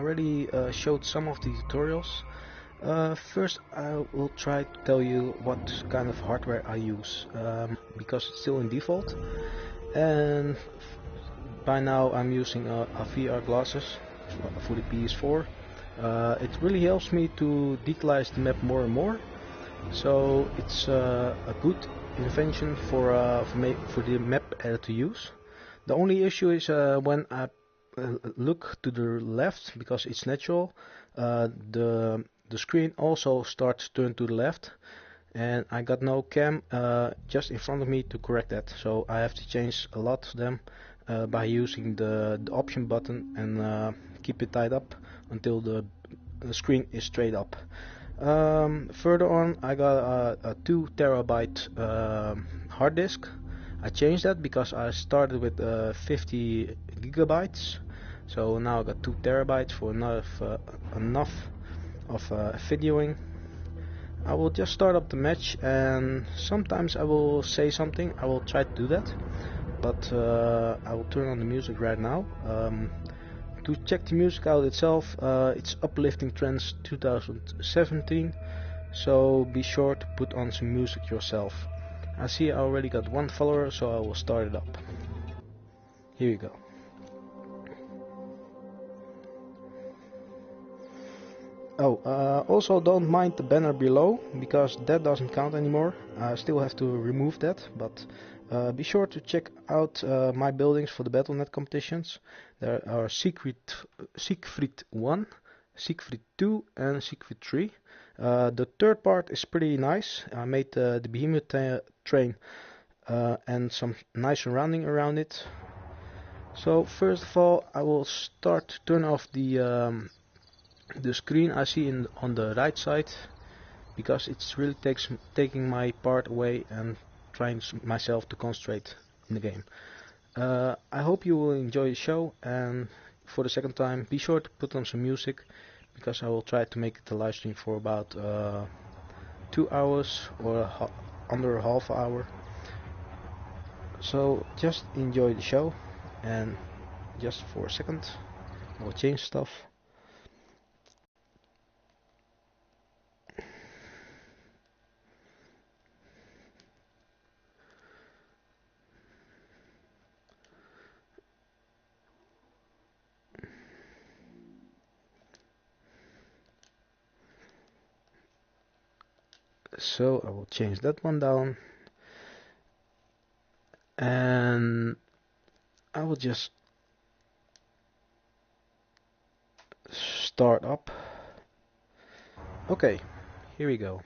already showed some of the tutorials. First, I will try to tell you what kind of hardware I use, because it's still in default, and by now I'm using a VR glasses for the PS4. It really helps me to decalize the map more and more, so it's a good invention for the map editor to use. The only issue is when I look to the left, because it's natural, the screen also starts to turn to the left, and I got no cam just in front of me to correct that, so I have to change a lot of them by using the option button and keep it tied up until the screen is straight up. Further on, I got a 2 terabyte hard disk. I changed that because I started with 50 gigabytes, so now I got 2 terabytes for enough of videoing. I will just start up the match, and sometimes I will say something. I will try to do that, but I will turn on the music right now. To check the music out itself, it's Uplifting Trends 2017, so be sure to put on some music yourself. I see I already got 1 follower, so I will start it up. Here you go. Oh, also don't mind the banner below, because that doesn't count anymore. I still have to remove that, but be sure to check out my buildings for the Battle.net competitions. There are Siegfried 1, Siegfried 2 and Siegfried 3. The third part is pretty nice. I made the behemoth train and some nice surrounding around it. So first of all, I will start to turn off the screen I see on the right side, because it's really taking my part away and trying myself to concentrate in the game. I hope you will enjoy the show, and for the second time, be sure to put on some music, because I will try to make it a live stream for about 2 hours or under a half hour. So just enjoy the show, and just for a second I will change stuff. So I will change that one down, and I will just start up. Okay, here we go.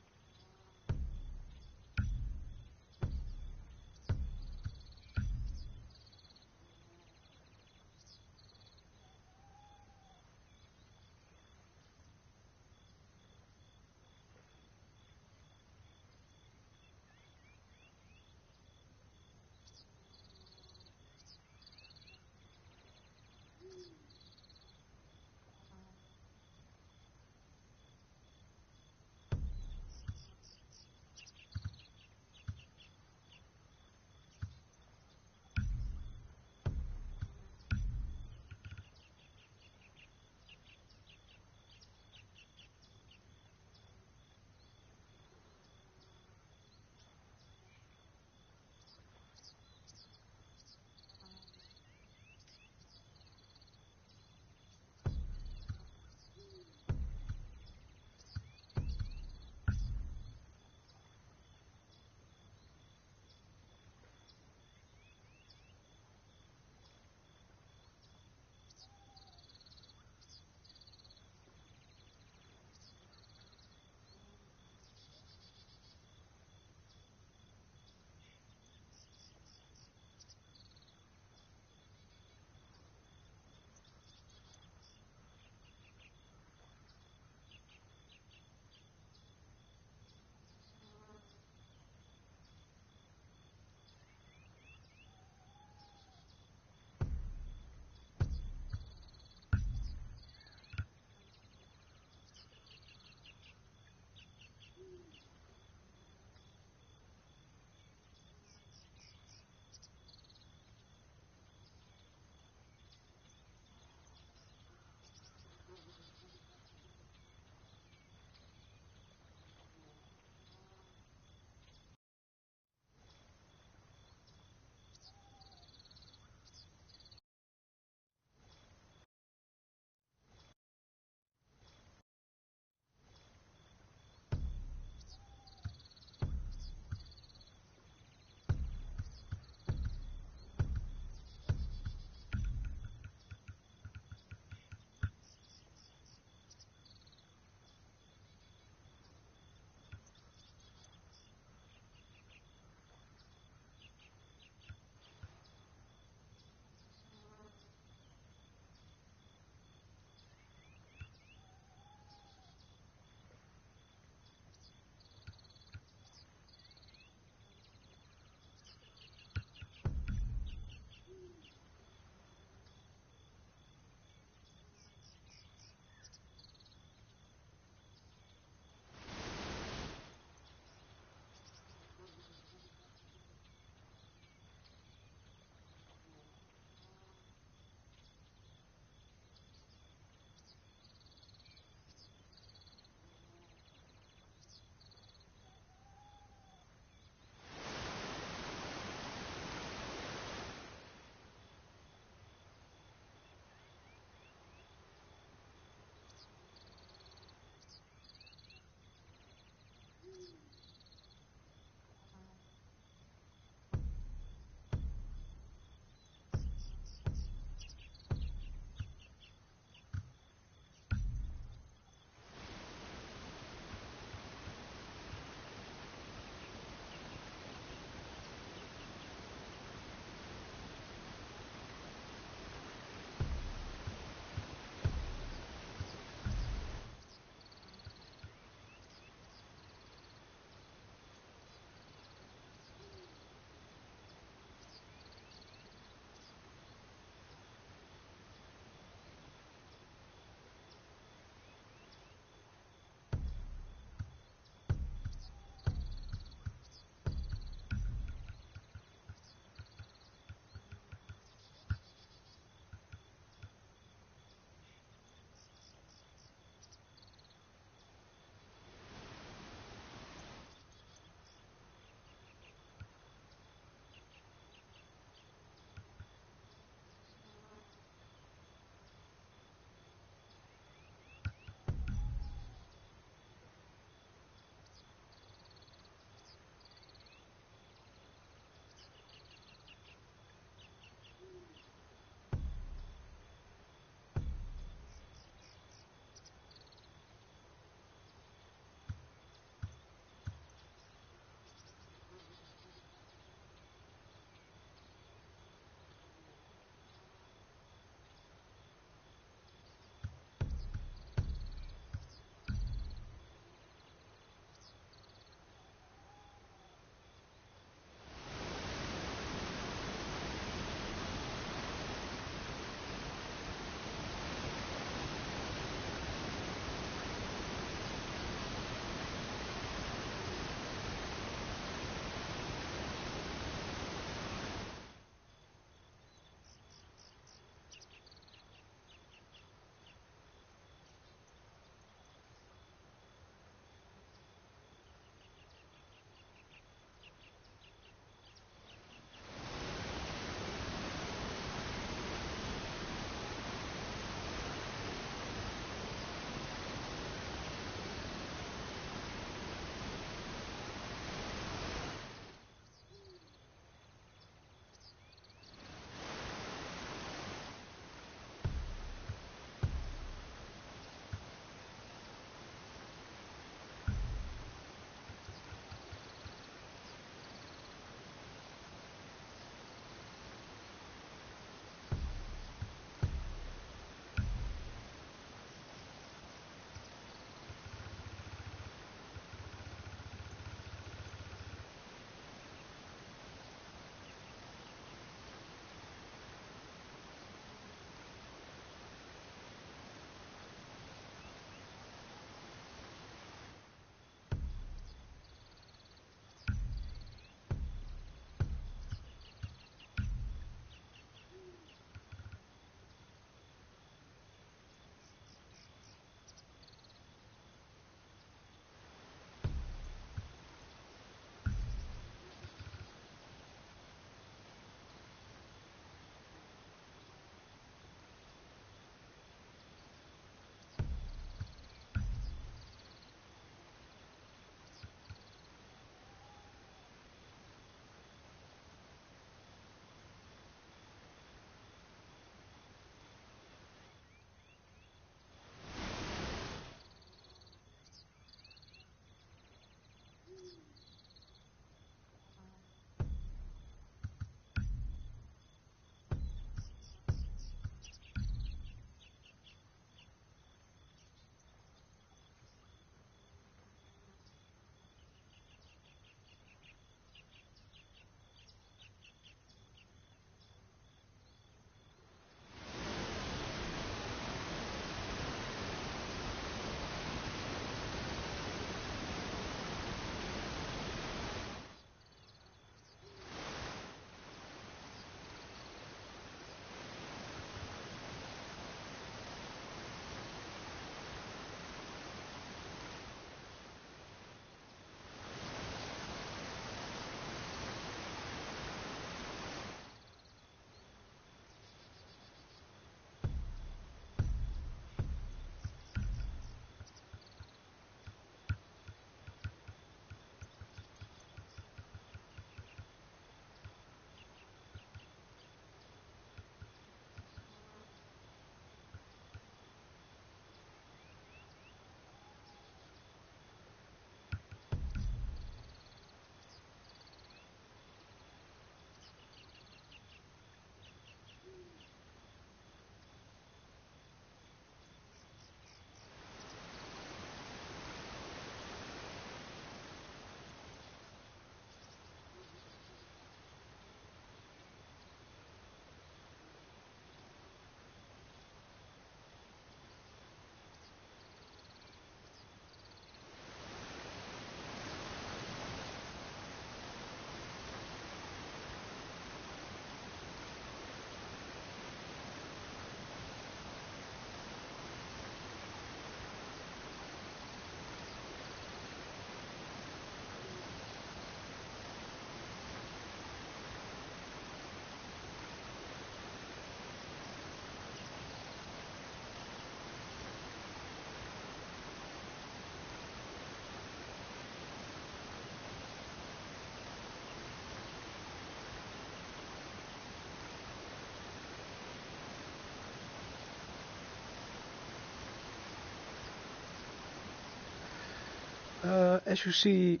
As you see,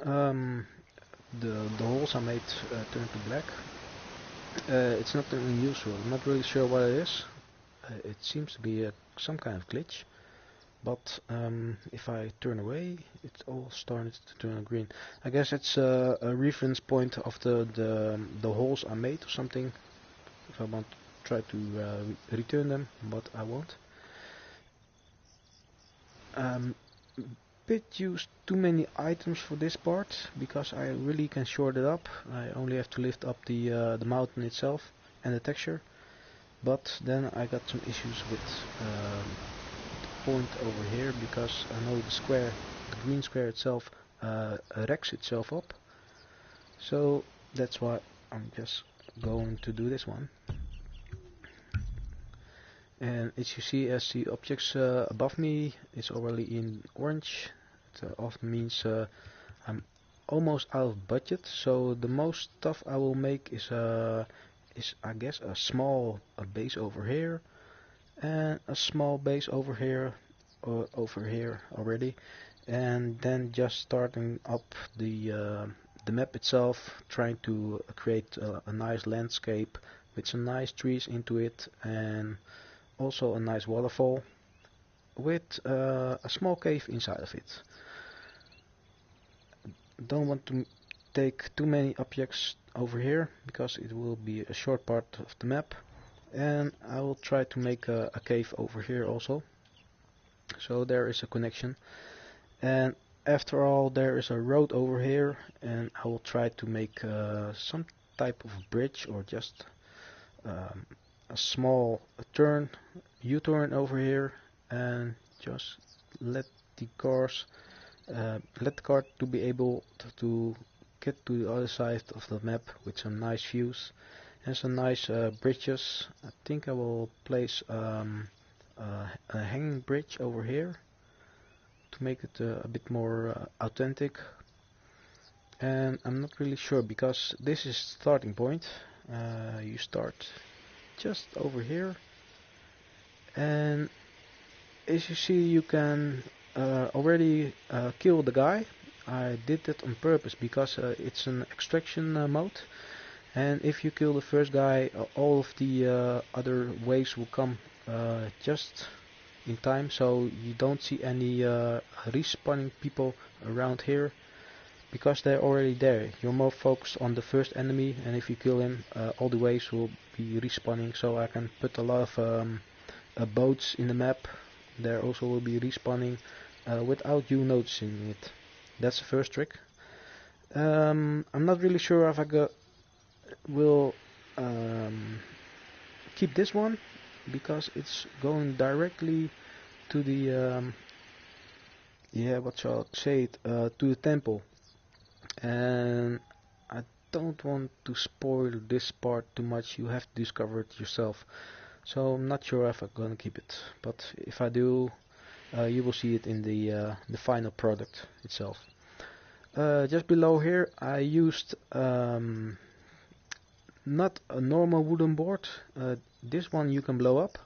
um, the holes I made turn to black. It's not unusual. I'm not really sure what it is. It seems to be some kind of glitch. But if I turn away, it all started to turn green. I guess it's a reference point of the holes I made or something. If I want to try to return them, but I won't. Bit used too many items for this part because I really can short it up. I only have to lift up the mountain itself and the texture. But then I got some issues with point over here because I know the green square itself racks itself up. So that's why I'm just going to do this one. And as you see, as the objects above me is already in orange, it often means I'm almost out of budget. So the most stuff I will make is I guess a small base over here and a small base over here already, and then just starting up the map itself, trying to create a nice landscape with some nice trees into it, and also a nice waterfall with a small cave inside of it. Don't want to take too many objects over here because it will be a short part of the map, and I will try to make a cave over here also, so there is a connection. And after all, there is a road over here, and I will try to make some type of bridge or just um, a small turn, U-turn over here, and just let the cars, let the car to be able to get to the other side of the map with some nice views and some nice bridges. I think I will place a hanging bridge over here to make it a bit more authentic. And I'm not really sure because this is starting point. You start just over here, and as you see, you can already kill the guy. I did that on purpose because it's an extraction mode, and if you kill the first guy, all of the other waves will come just in time, so you don't see any respawning people around here because they're already there. You're more focused on the first enemy, and if you kill him, all the waves will be respawning, so I can put a lot of boats in the map. There also will be respawning without you noticing it. That's the first trick. I'm not really sure if will um, keep this one because it's going directly to the yeah, what shall I say it, to the temple, and I don't want to spoil this part too much. You have to discover it yourself. So I'm not sure if I'm gonna keep it, but if I do, you will see it in the final product itself. Just below here, I used not a normal wooden board. This one you can blow up,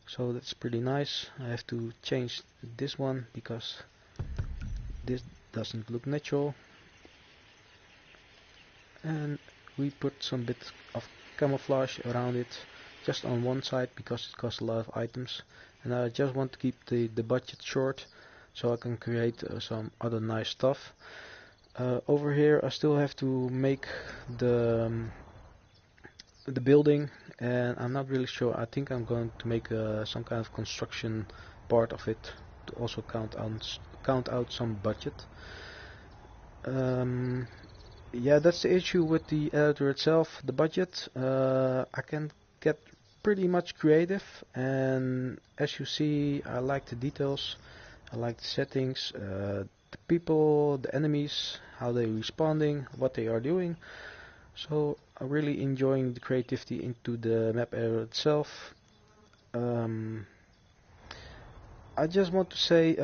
so that's pretty nice. I have to change this one because this doesn't look natural. And we put some bit of camouflage around it just on one side because it costs a lot of items, and I just want to keep the budget short so I can create some other nice stuff. Over here I still have to make the building, and I'm not really sure. I think I'm going to make some kind of construction part of it to also count out some budget. Um, yeah, that's the issue with the editor itself, the budget. I can get pretty much creative, and as you see, I like the details, I like the settings, the people, the enemies, how they're responding, what they are doing. So I'm really enjoying the creativity into the map editor itself. Um, I just want to say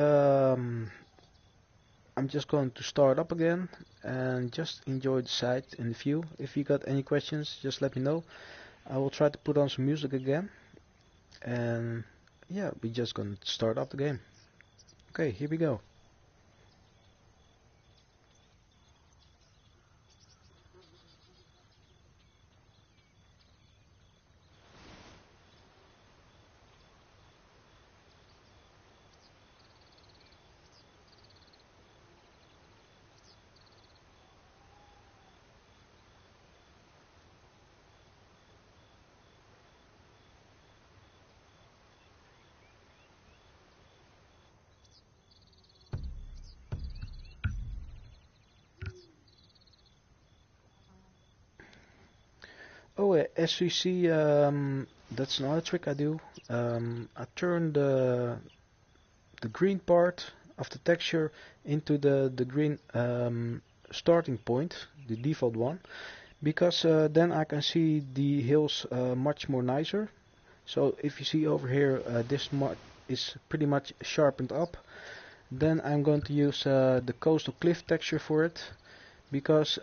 I'm just going to start up again and just enjoy the sight and the view. If you got any questions, just let me know. I will try to put on some music again, and yeah, we're just gonna start up the game. Okay, here we go. Oh, as you see, that's another trick I do. I turn the green part of the texture into the green starting point, the default one, because then I can see the hills much more nicer. So if you see over here, this is pretty much sharpened up. Then I'm going to use the coastal cliff texture for it, because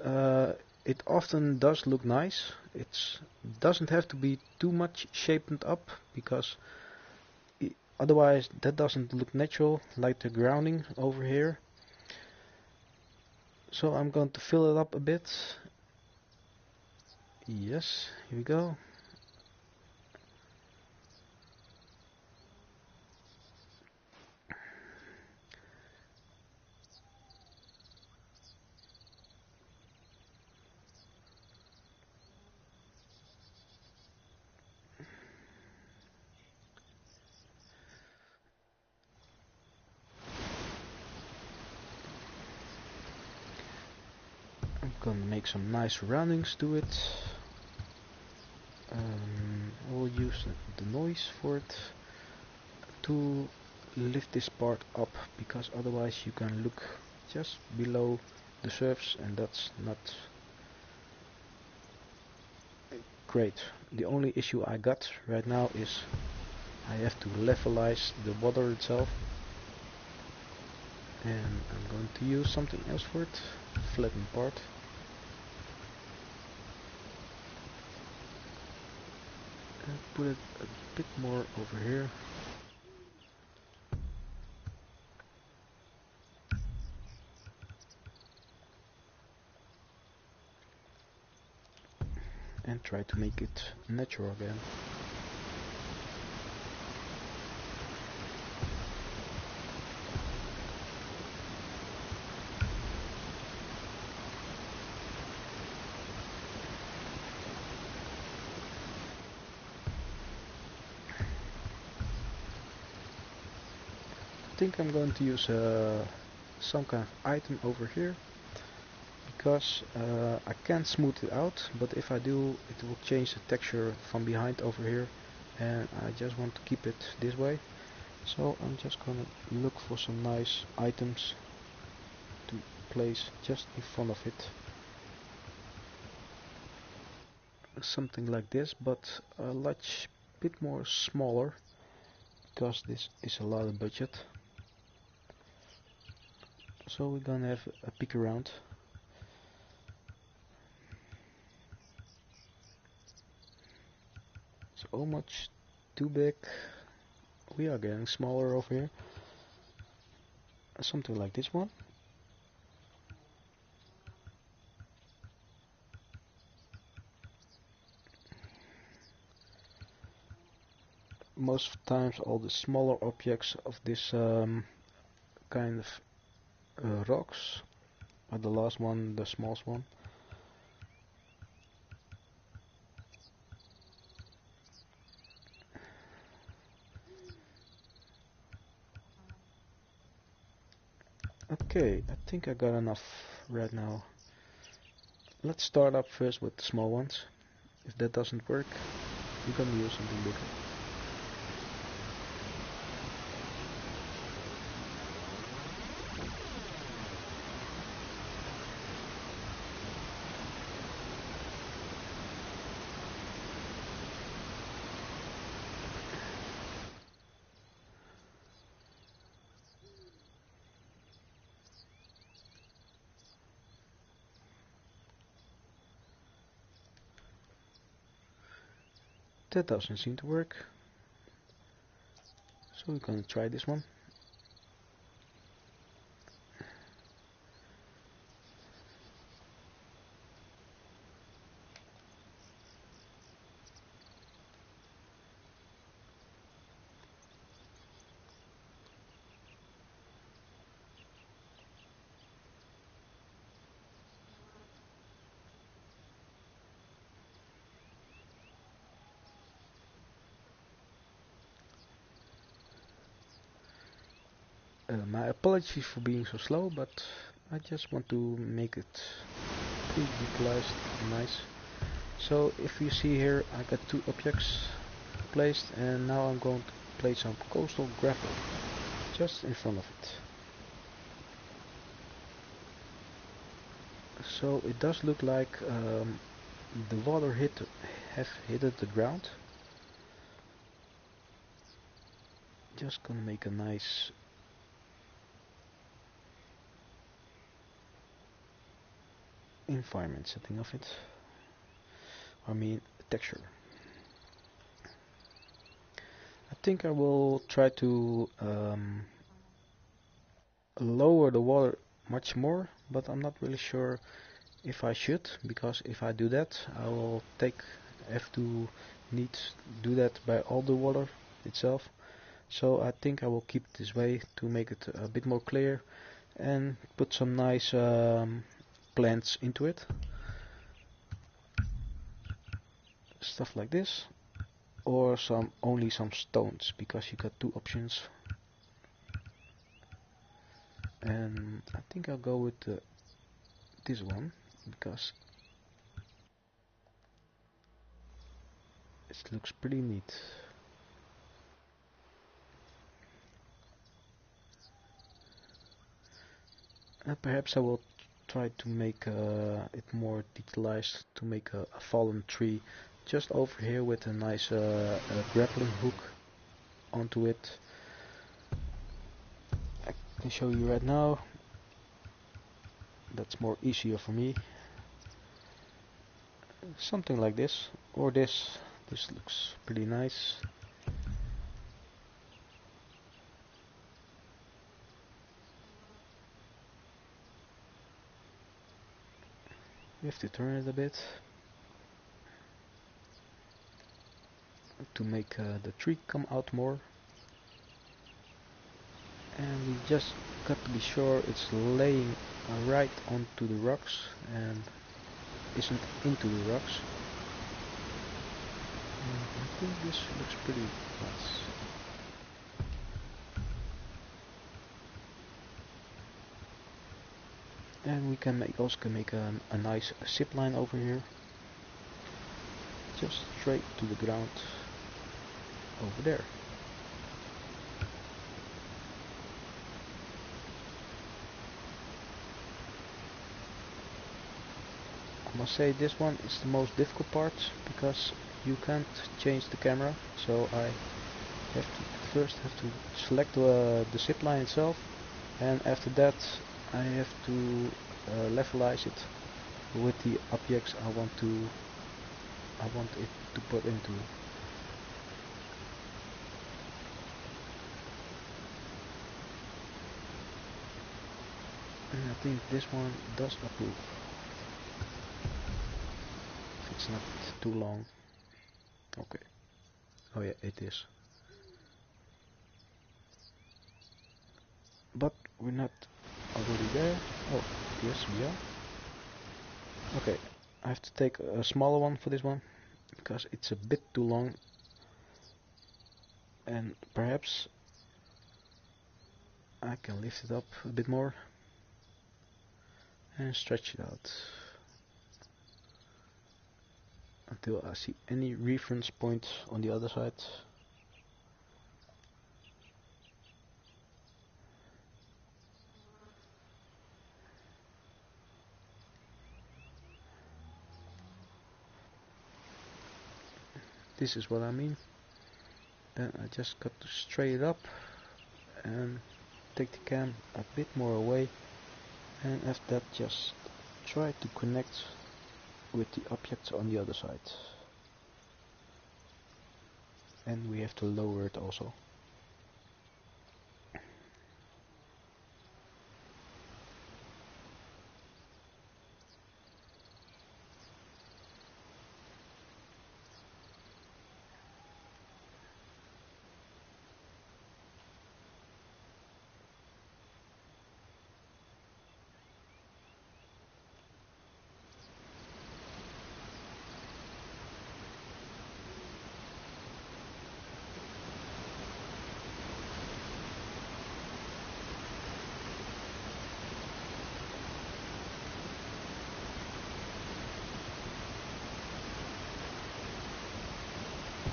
it often does look nice. It doesn't have to be too much shaped up, because otherwise that doesn't look natural, like the grounding over here. So I'm going to fill it up a bit. Yes, here we go. I'm gonna make some nice roundings to it. I will use the noise for it to lift this part up, because otherwise you can look just below the surface, and that's not great. The only issue I got right now is I have to levelize the water itself, and I'm going to use something else for it, flatten part. And put it a bit more over here. And try to make it natural again. I think I'm going to use some kind of item over here, because I can't smooth it out, but if I do, it will change the texture from behind over here, and I just want to keep it this way. So I'm just gonna look for some nice items to place just in front of it. Something like this, but a much bit more smaller, because this is a lot of budget. So we're gonna have a peek around. So much too big. We are getting smaller over here. Something like this one. Most of the times all the smaller objects of this kind of rocks are the last one, the smallest one. Okay, I think I got enough right now. Let's start up first with the small ones. If that doesn't work, we're gonna use something bigger. That doesn't seem to work. So we're gonna try this one. My apologies for being so slow, but I just want to make it pretty detalized and nice. So if you see here, I got two objects placed, and now I'm going to place some coastal gravel just in front of it. So it does look like the water have hit the ground. Just gonna make a nice environment setting of it. I mean texture. I think I will try to lower the water much more, but I'm not really sure if I should, because if I do that I will have to need do that by all the water itself. So I think I will keep it this way to make it a bit more clear and put some nice plants into it. Stuff like this, or only some stones, because you got two options. And I think I'll go with this one, because it looks pretty neat. And perhaps I will try to make it more detailized, to make a fallen tree just over here with a nice grappling hook onto it. I can show you right now. That's more easier for me. Something like this, or this. This looks pretty nice. We have to turn it a bit to make the tree come out more. And we just got to be sure it's laying right onto the rocks and isn't into the rocks. And I think this looks pretty nice. And we can also make a nice zip line over here, just straight to the ground over there. I must say this one is the most difficult part, because you can't change the camera, so I first have to select the zip line itself, and after that I have to levelize it with the objects I want it to put into. And I think this one does approve. If it's not too long. Okay. Oh yeah, it is. But we're not already there. Oh, yes, we are. Okay, I have to take a smaller one for this one, because it's a bit too long. And perhaps I can lift it up a bit more and stretch it out until I see any reference point on the other side. This is what I mean. Then I just got to straight it up and take the cam a bit more away, and after that just try to connect with the objects on the other side. And we have to lower it also.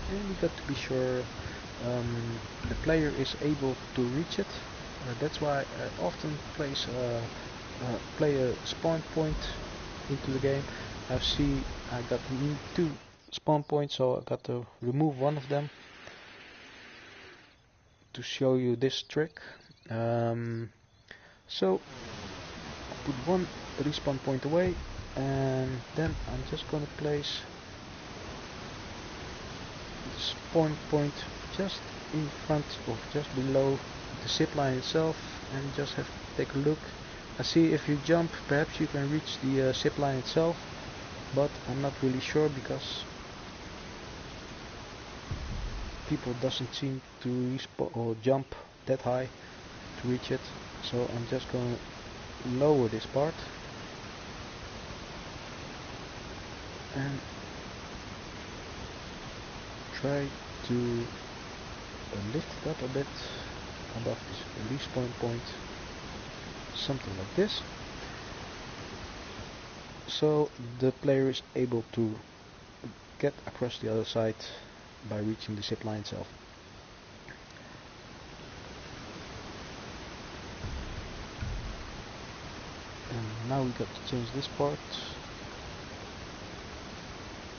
and you got to be sure the player is able to reach it. That's why I often play a spawn point into the game. I got two spawn points, so I got to remove one of them to show you this trick. So I put one respawn point away, and then I'm just gonna place the spawn point just in front or just below the zip line itself, and just have to take a look. I see if you jump, perhaps you can reach the zip line itself, but I'm not really sure because people doesn't seem to respawn or jump that high to reach it. So I'm just going to lower this part and try to lift it up a bit above this respawn point, something like this, so the player is able to get across the other side by reaching the zip line itself. And now we got to change this part,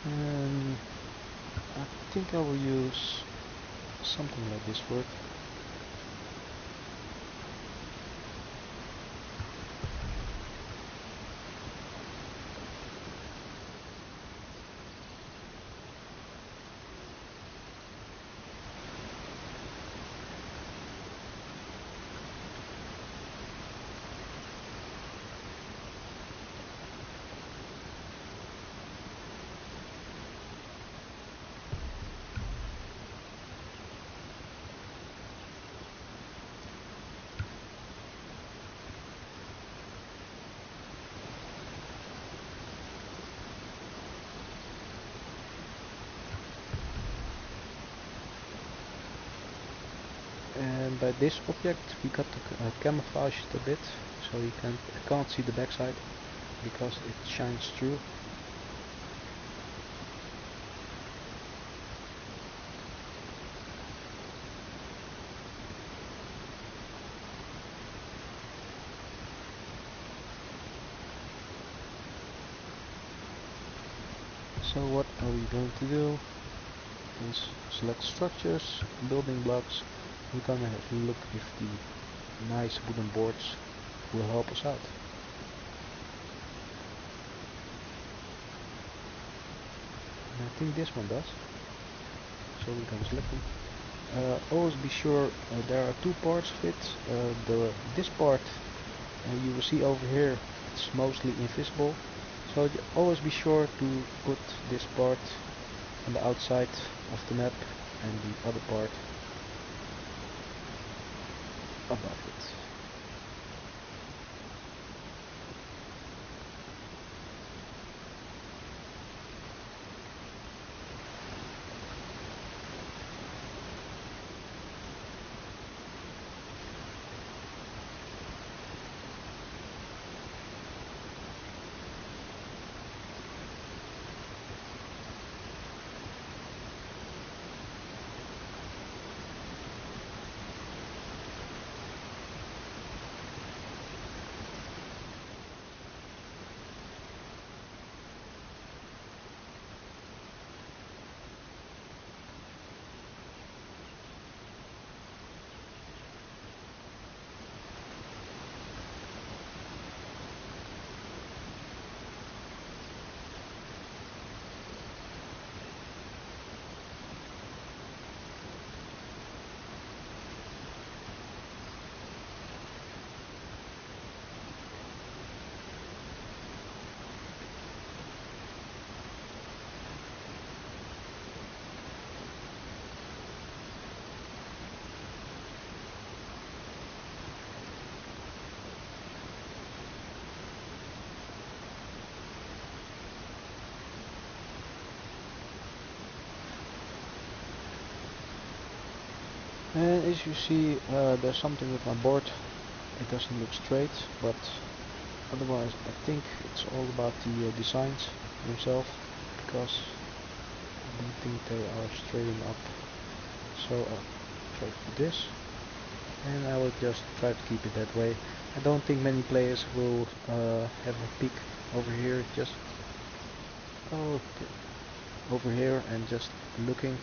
and I think I will use something like this for it. And by this object we got to camouflage it a bit, so you can't see the backside because it shines through. So what are we going to do is select structures, building blocks. We're gonna have a look if the nice wooden boards will help us out. And I think this one does. So we're gonna select them. Always be sure there are two parts of it. This part you will see over here, it's mostly invisible. So always be sure to put this part on the outside of the map and the other part above it. And as you see, there's something with my board. It doesn't look straight, but otherwise I think it's all about the designs themselves, because don't think they are straighten up. So I'll try to do this, and I will just try to keep it that way. I don't think many players will have a peek over here, just over here and just looking.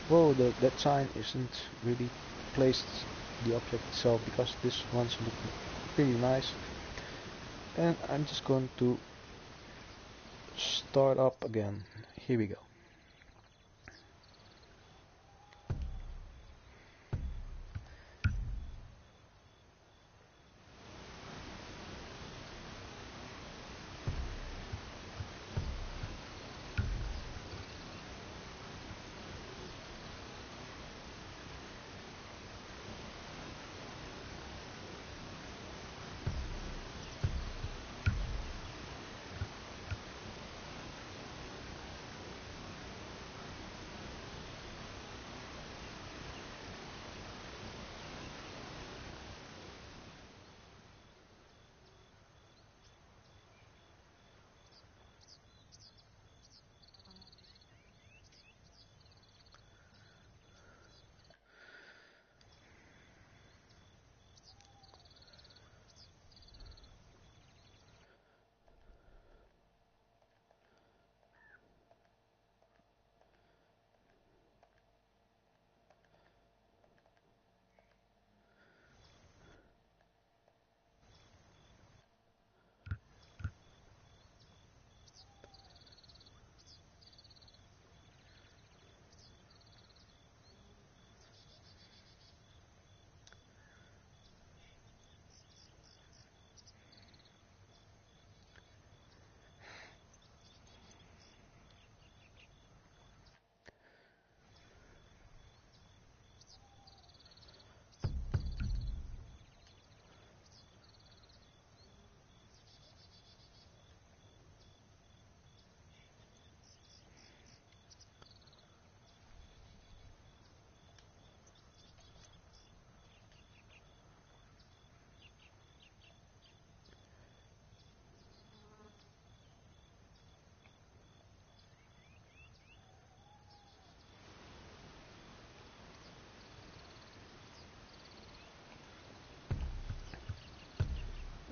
Whoa, that sign isn't really placed the object itself, because this one's looking pretty nice. And I'm just going to start up again. Here we go.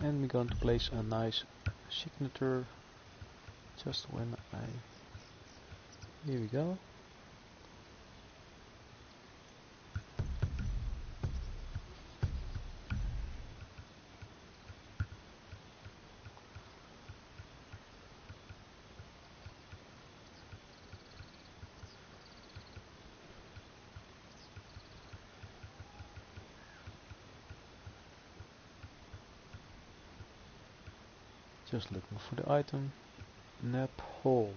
And we're going to place a nice signature just when here we go. Just looking for the item, nap hole.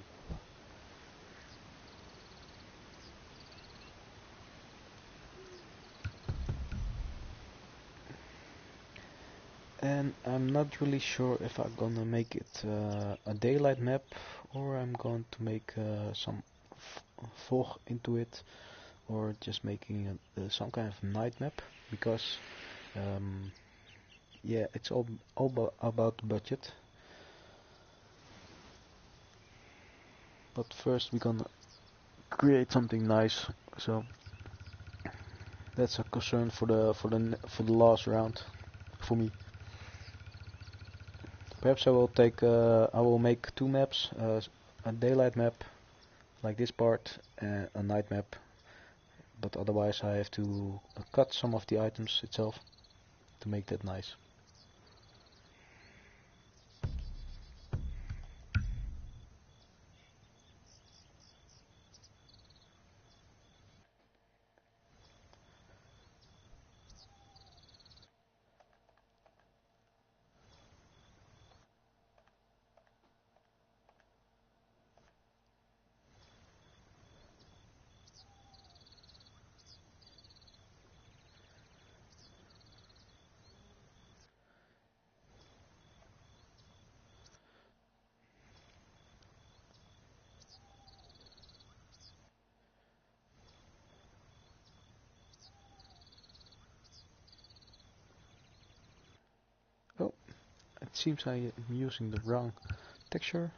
And I'm not really sure if I'm gonna make it a daylight map, or I'm going to make some fog into it, or just making some kind of night map, because yeah, it's all about budget. But first we're gonna create something nice, so that's a concern for the last round for me. Perhaps I will make two maps, a daylight map like this part and a night map, but otherwise I have to cut some of the items itself to make that nice. Oh, it seems I am using the wrong texture.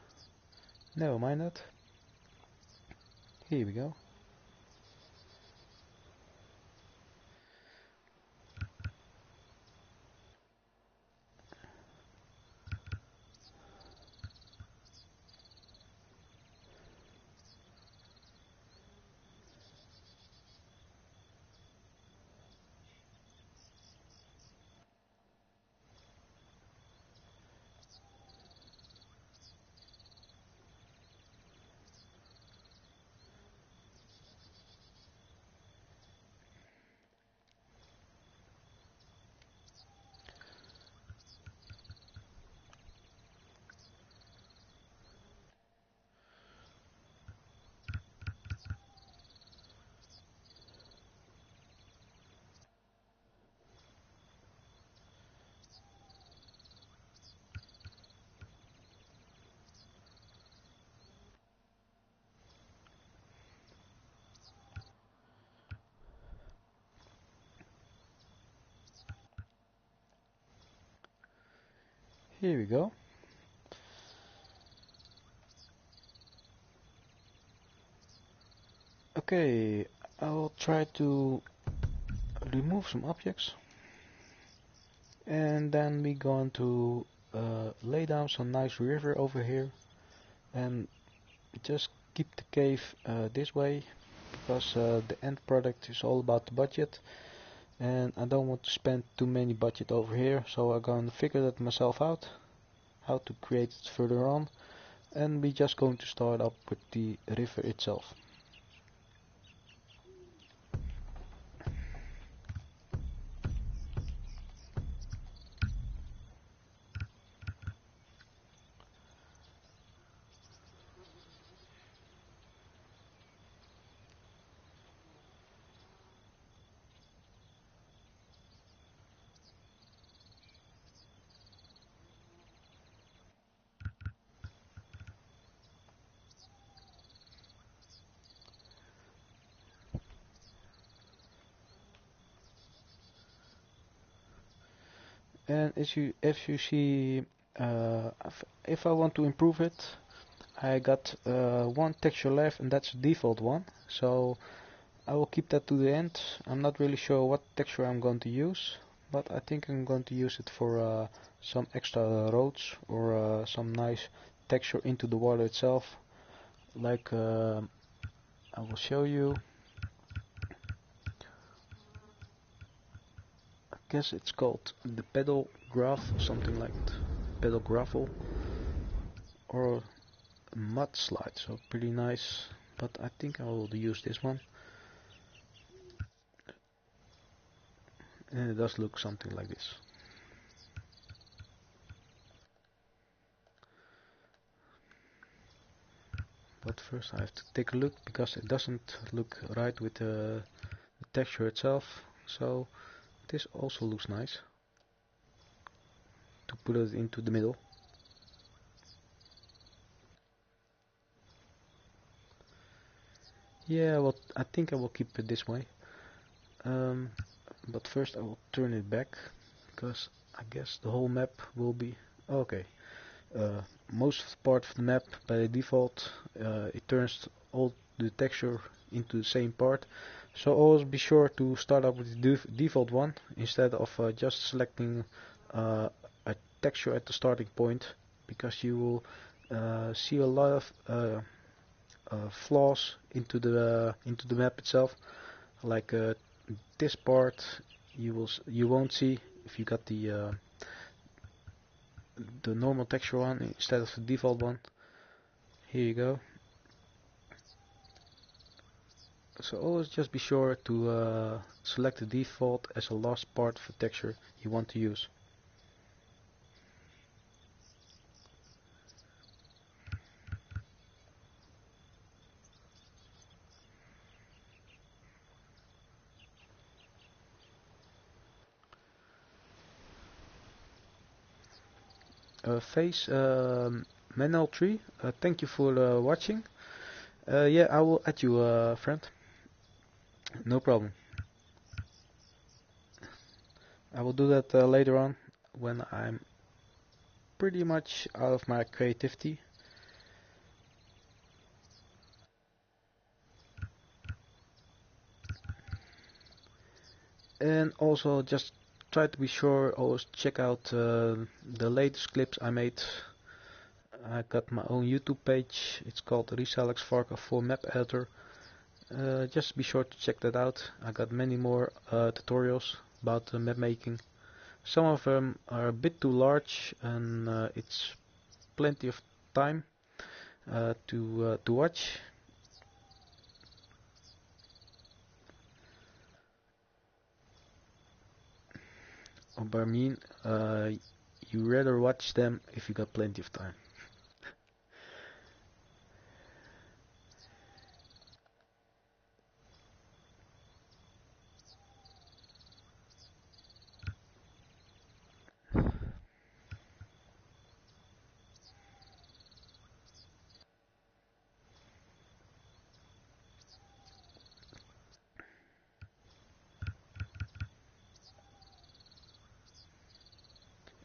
Never mind that. Here we go. Here we go. Okay, I'll try to remove some objects, and then we're going to lay down some nice river over here, and just keep the cave this way, because the end product is all about the budget, and I don't want to spend too many budget over here, so I'm going to figure that myself out, how to create it further on, and we're just going to start up with the river itself. And as you see, if I want to improve it, I got one texture left, and that's the default one. So I will keep that to the end. I'm not really sure what texture I'm going to use, but I think I'm going to use it for some extra roads, or some nice texture into the water itself. Like I will show you. I guess it's called the pedal graph, or something like that. Pedal gravel, or mudslide, so pretty nice, but I think I will use this one, and it does look something like this. But first I have to take a look, because it doesn't look right with the texture itself, so this also looks nice to put it into the middle. Yeah, well, I think I will keep it this way, but first I will turn it back, because I guess the whole map will be okay. Uh, Most of the part of the map, by default, it turns all the texture into the same part. So always be sure to start up with the default one, instead of just selecting a texture at the starting point, because you will see a lot of flaws into the map itself. Like this part, you won't see if you got the normal texture one instead of the default one. Here you go. So always just be sure to select the default as a last part of the texture you want to use. Face Manual Tree, thank you for watching. Yeah, I will add you, friend. No problem. I will do that later on, when I'm pretty much out of my creativity. And also just try to be sure, always check out the latest clips I made. I got my own YouTube page. It's called Resalex Farcry for Map Editor. Just be sure to check that out. I got many more tutorials about map making. Some of them are a bit too large, and it's plenty of time to watch. But I mean, you rather watch them if you got plenty of time.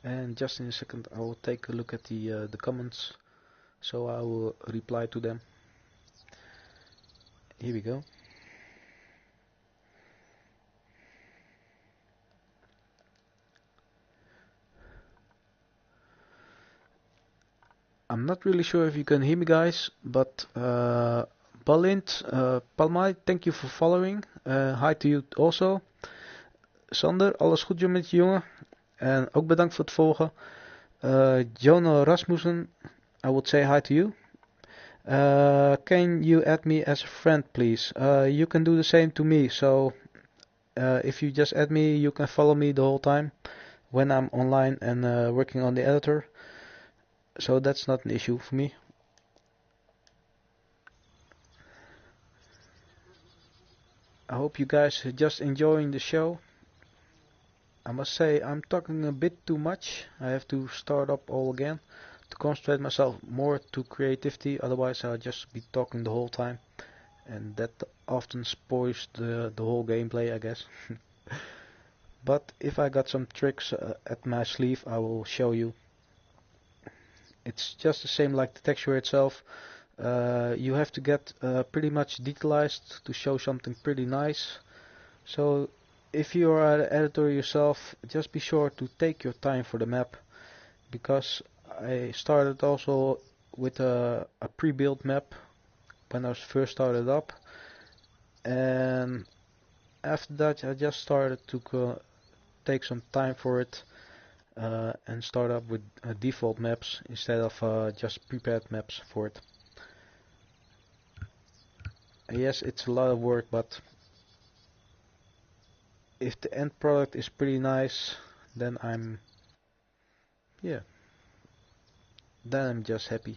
And just in a second, I will take a look at the comments, so I will reply to them. Here we go. I'm not really sure if you can hear me, guys, but Balint, Palmai, thank you for following. Hi to you also. Sander, alles goed met je jongen? En ook bedankt voor het volgen. Jonah Rasmussen, I would say hi to you. Can you add me as a friend, please? You can do the same to me. So if you just add me, you can follow me the whole time when I'm online and working on the editor. So that's not an issue for me. I hope you guys are just enjoying the show. I must say I'm talking a bit too much. I have to start up all again to concentrate myself more to creativity. Otherwise I'll just be talking the whole time, and that often spoils the whole gameplay, I guess. But if I got some tricks at my sleeve, I will show you. It's just the same like the texture itself. You have to get pretty much detailized to show something pretty nice. So if you are an editor yourself, just be sure to take your time for the map, because I started also with a pre-built map when I was first started up, and after that I just started to take some time for it and start up with default maps instead of just prepared maps for it. Yes, it's a lot of work, but if the end product is pretty nice, then yeah, then I'm just happy.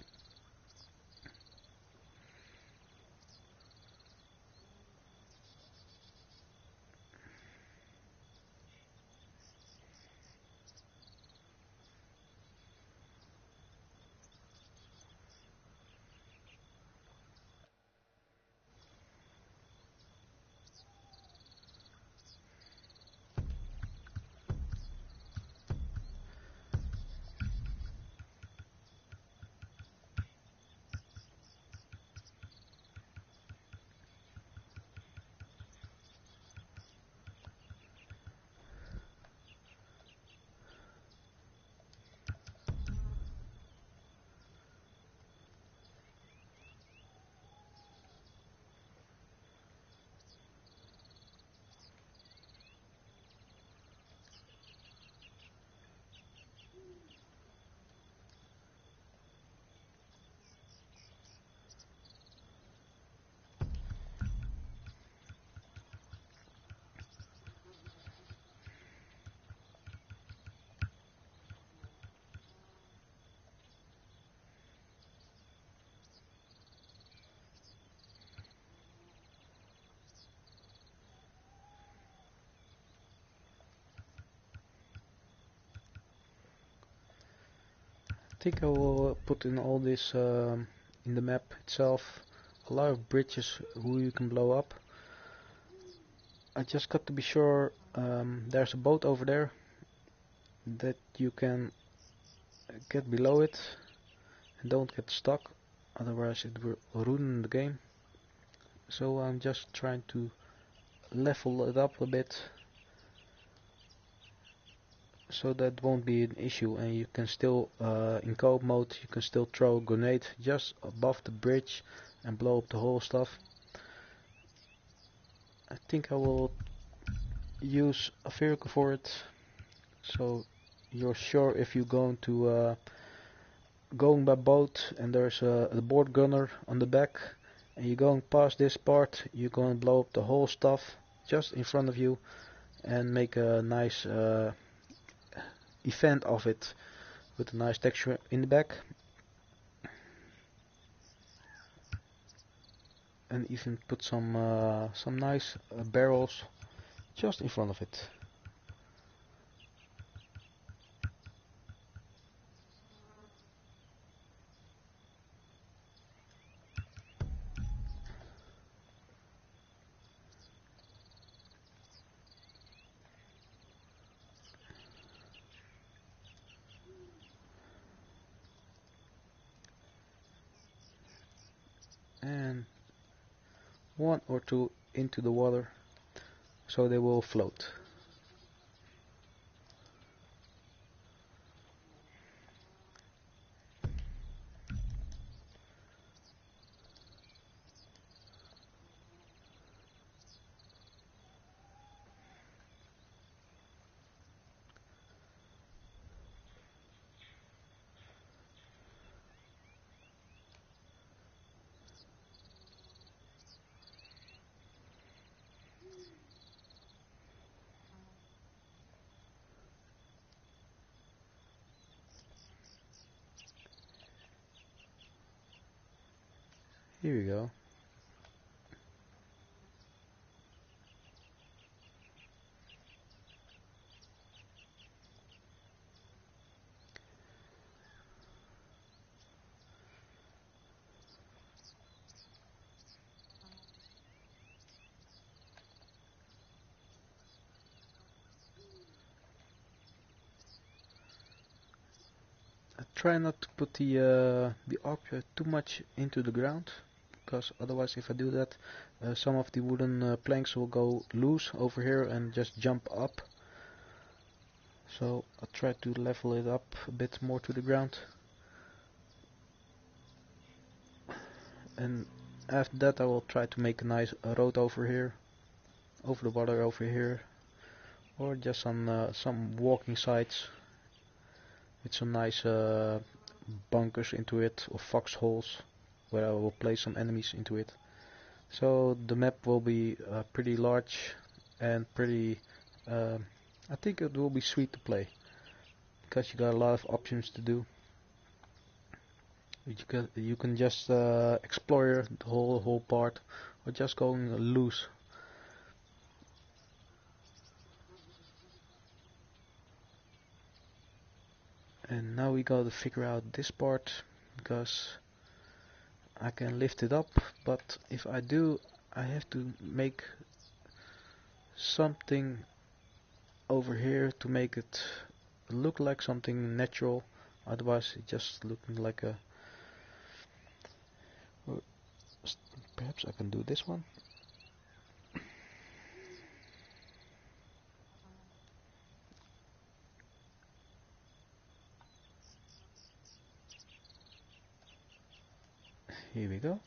I think I will put in all this in the map itself. A lot of bridges who you can blow up. I just got to be sure there's a boat over there that you can get below it and don't get stuck, otherwise it will ruin the game. So I'm just trying to level it up a bit so that won't be an issue, and you can still in co-op mode you can still throw a grenade just above the bridge and blow up the whole stuff. I think I will use a vehicle for it, so you're sure if you're going by boat and there's a board gunner on the back and you're going past this part, you're going to blow up the whole stuff just in front of you and make a nice event of it with a nice texture in the back, and even put some nice barrels just in front of it. And one or two into the water so they will float. Here we go. Try not to put the object too much into the ground, because otherwise if I do that some of the wooden planks will go loose over here and just jump up. So I try to level it up a bit more to the ground, and after that I will try to make a nice road over here, over the water over here, or just some walking sites with some nice bunkers into it, or foxholes where I will place some enemies into it. So the map will be pretty large and pretty I think it will be sweet to play because you got a lot of options to do. You can just explore the whole part, or just going loose. And now we gotta figure out this part, because I can lift it up, but if I do, I have to make something over here to make it look like something natural, otherwise it's just looking like a... Perhaps I can do this one. Here we go.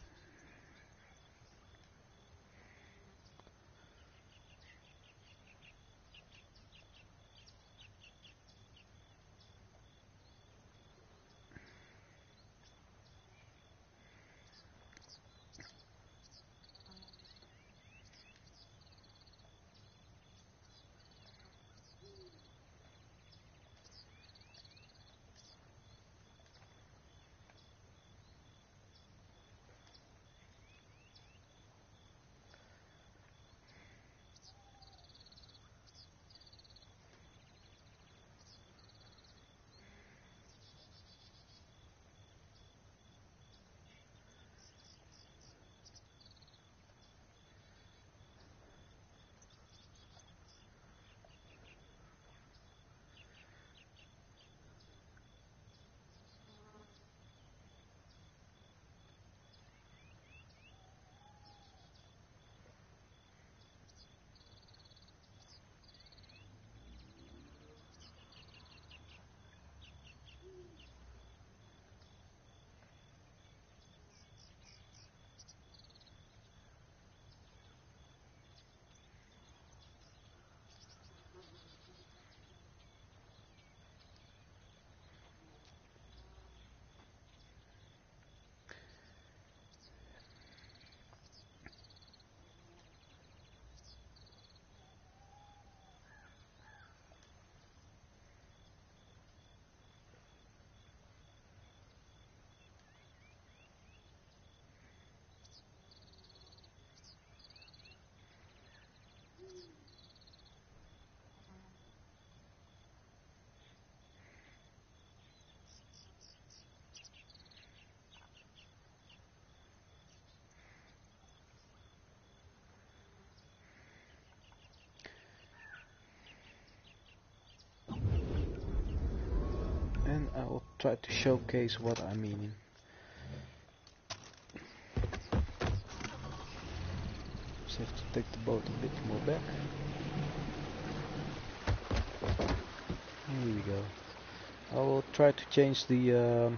I will try to showcase what I mean. Just have to take the boat a bit more back. Here we go. I will try to change the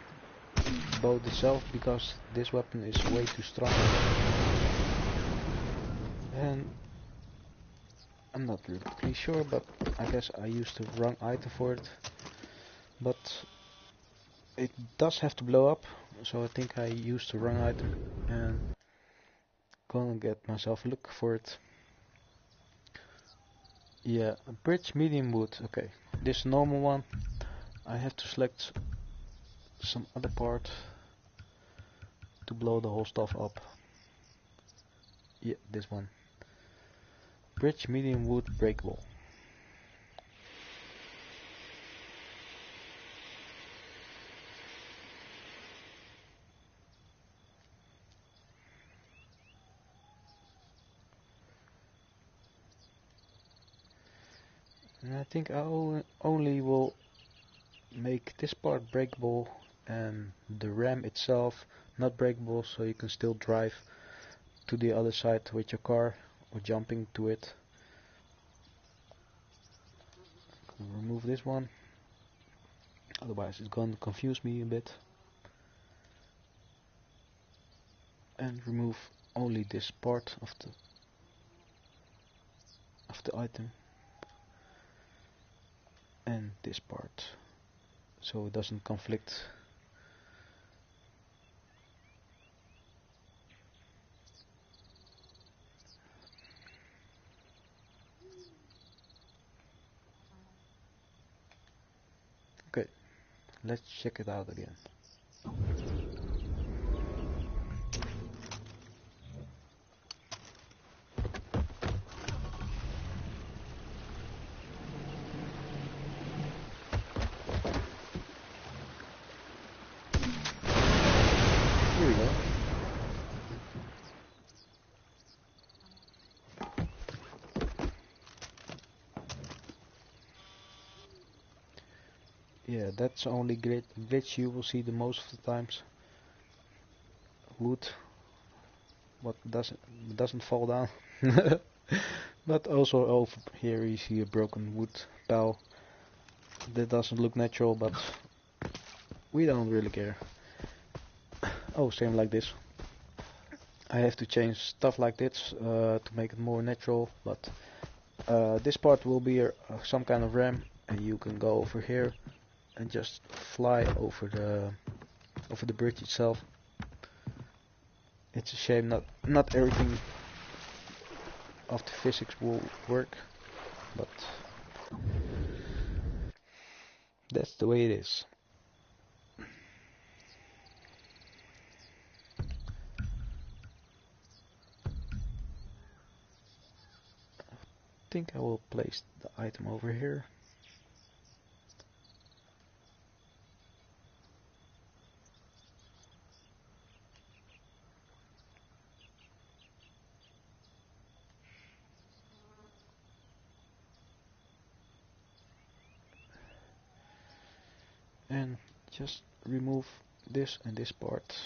boat itself because this weapon is way too strong. And I'm not really sure, but I guess I used the wrong item for it. But it does have to blow up, so I think I used the wrong item and gonna get myself a look for it. Yeah, a bridge medium wood. Okay, this normal one. I have to select some other part to blow the whole stuff up. Yeah, this one. Bridge medium wood breakable. And I think I only will make this part breakable and the ram itself not breakable, so you can still drive to the other side with your car or jumping to it. Remove this one, otherwise it's gonna confuse me a bit. And remove only this part of the item and this part, so it doesn't conflict. Okay, let's check it out again. Here we go. Yeah, that's only glitch you will see the most of the times. Wood, what doesn't fall down. But also over here you see a broken wood pile. That doesn't look natural, but we don't really care. Oh, same like this. I have to change stuff like this to make it more natural, but this part will be some kind of ram, and you can go over here and just fly over the bridge itself. It's a shame not everything of the physics will work, but that's the way it is. I think I will place the item over here. And just remove this and this part.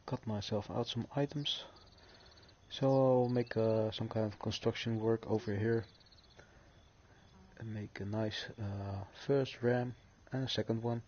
Cut myself out some items. So I'll make some kind of construction work over here and make a nice first ram and a second one.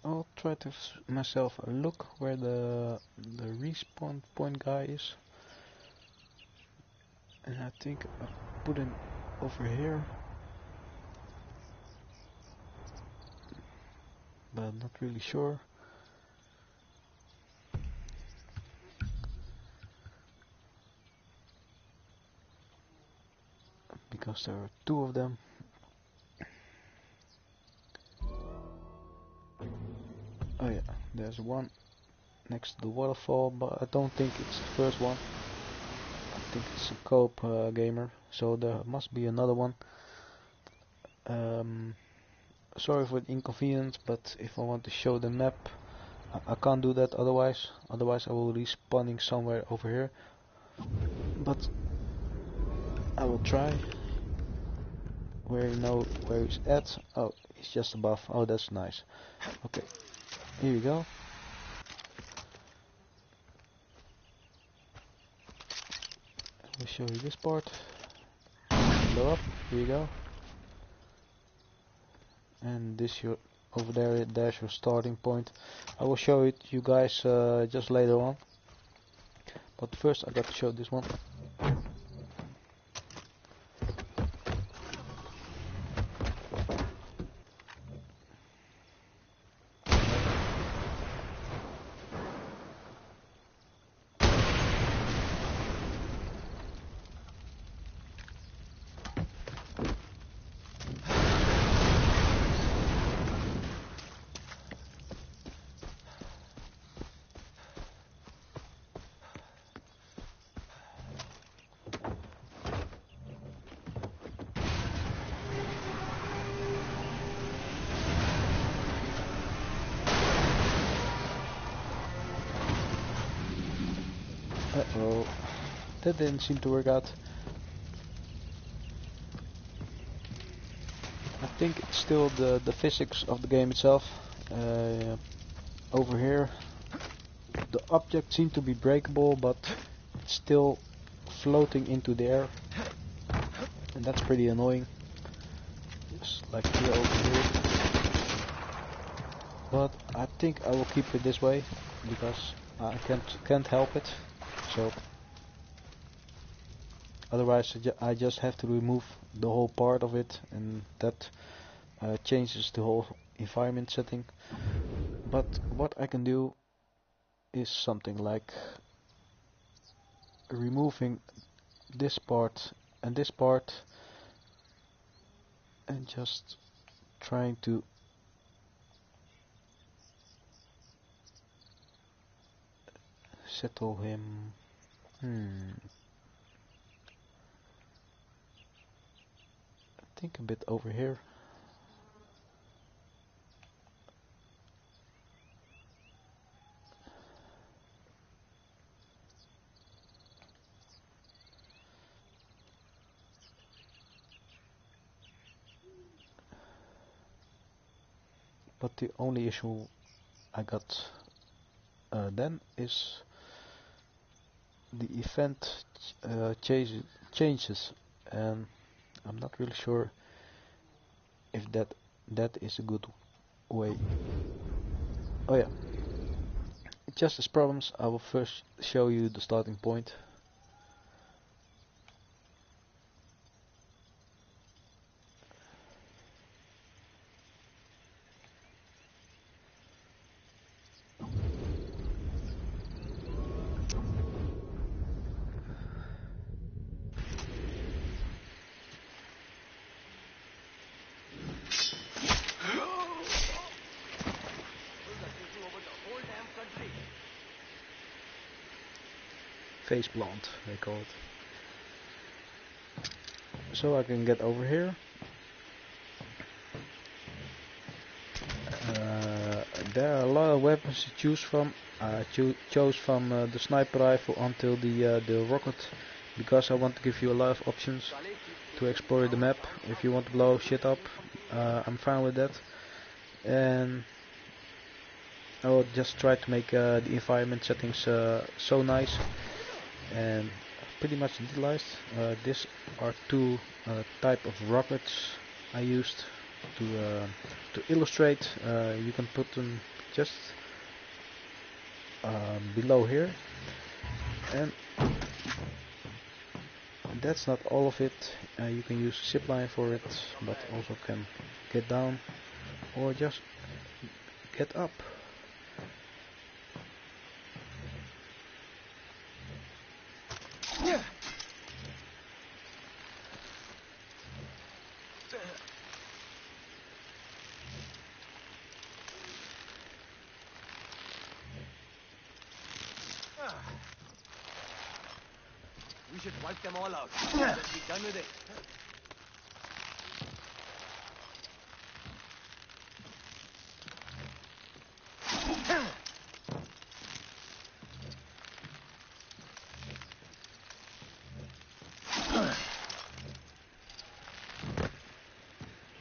I'll try to myself a look where the respawn point guy is, and I think I put him over here, but I'm not really sure. Because there are two of them. Oh yeah, there's one next to the waterfall, but I don't think it's the first one. I think it's a co-op gamer, so there must be another one. Sorry for the inconvenience, but if I want to show the map, I can't do that otherwise. Otherwise I will be spawning somewhere over here. But I will try. Where you know where he's at? Oh, he's just above. Oh, that's nice. Okay, here we go. I'll show you this part. Blow up. Here you go. And this your over there. There's your starting point. I will show it you guys just later on. But first I got to show this one. Uh-oh, that didn't seem to work out. I think it's still the physics of the game itself. Over here, the object seemed to be breakable, but it's still floating into the air, and that's pretty annoying. Just like here over here. But I think I will keep it this way because I can't help it. So otherwise I just have to remove the whole part of it, and that changes the whole environment setting. But what I can do is something like removing this part and this part, and just trying to settle him. I think a bit over here. But the only issue I got then is the event changes, and I'm not really sure if that is a good way. Oh yeah, just as problems, I will first show you the starting point. Face plant, they call it. So I can get over here. There are a lot of weapons to choose from. I chose from the sniper rifle until the rocket, because I want to give you a lot of options to explore the map. If you want to blow shit up, I'm fine with that. And I will just try to make the environment settings so nice and pretty much utilized. These are two type of rockets I used to illustrate. You can put them just below here, and that's not all of it. You can use zip line for it, but also can get down or just get up. We should wipe them all out. Let's be done with it.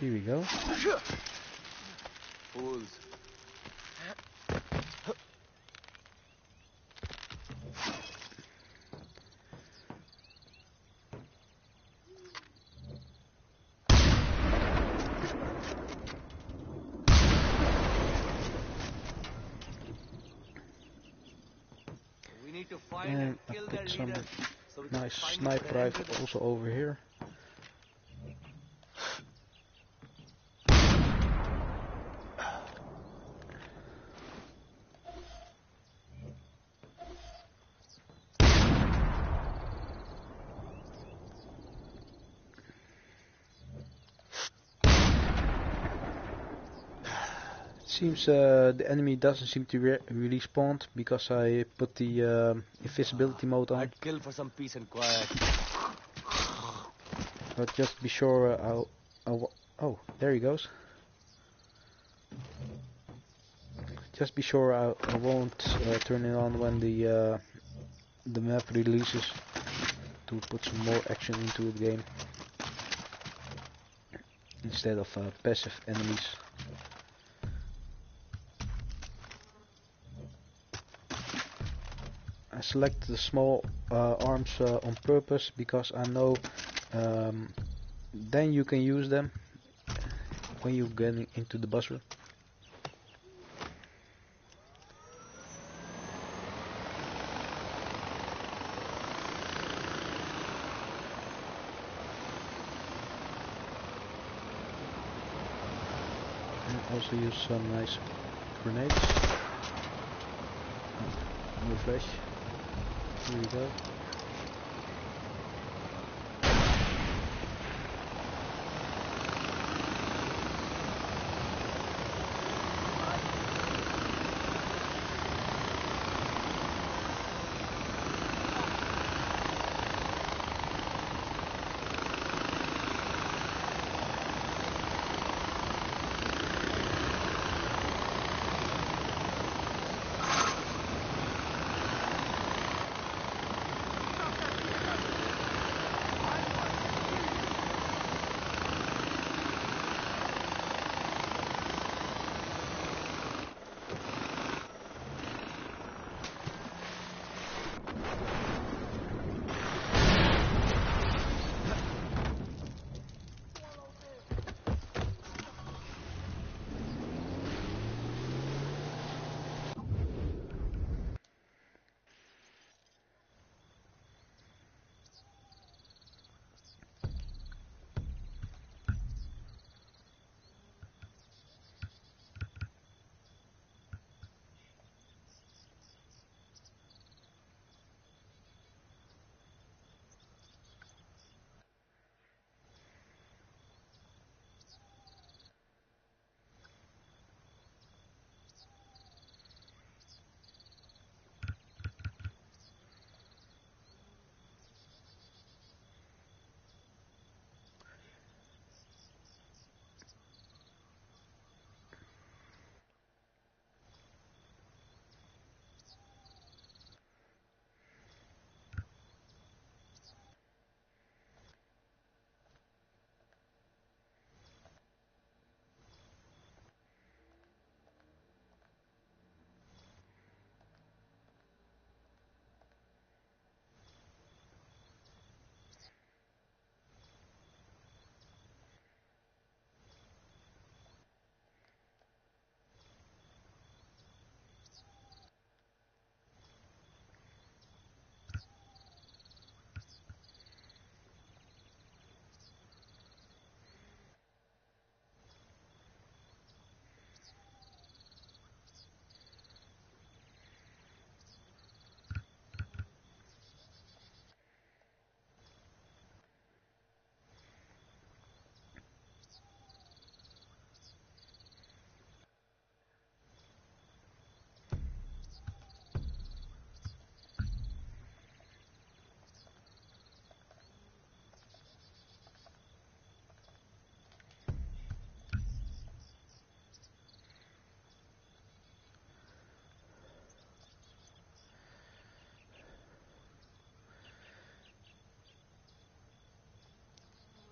Here we go. Fools. We need to find And I kill their put some leader, so we can nice finally sniper put an end rifle to this. also over here. Seems the enemy doesn't seem to really spawn because I put the invisibility mode on. I'd kill for some peace and quiet. But just be sure oh, there he goes. Just be sure I won't turn it on when the map releases, to put some more action into the game instead of passive enemies. I select the small arms on purpose because I know then you can use them when you get into the buzzer. And also use some nice grenades. No flash. Here we go.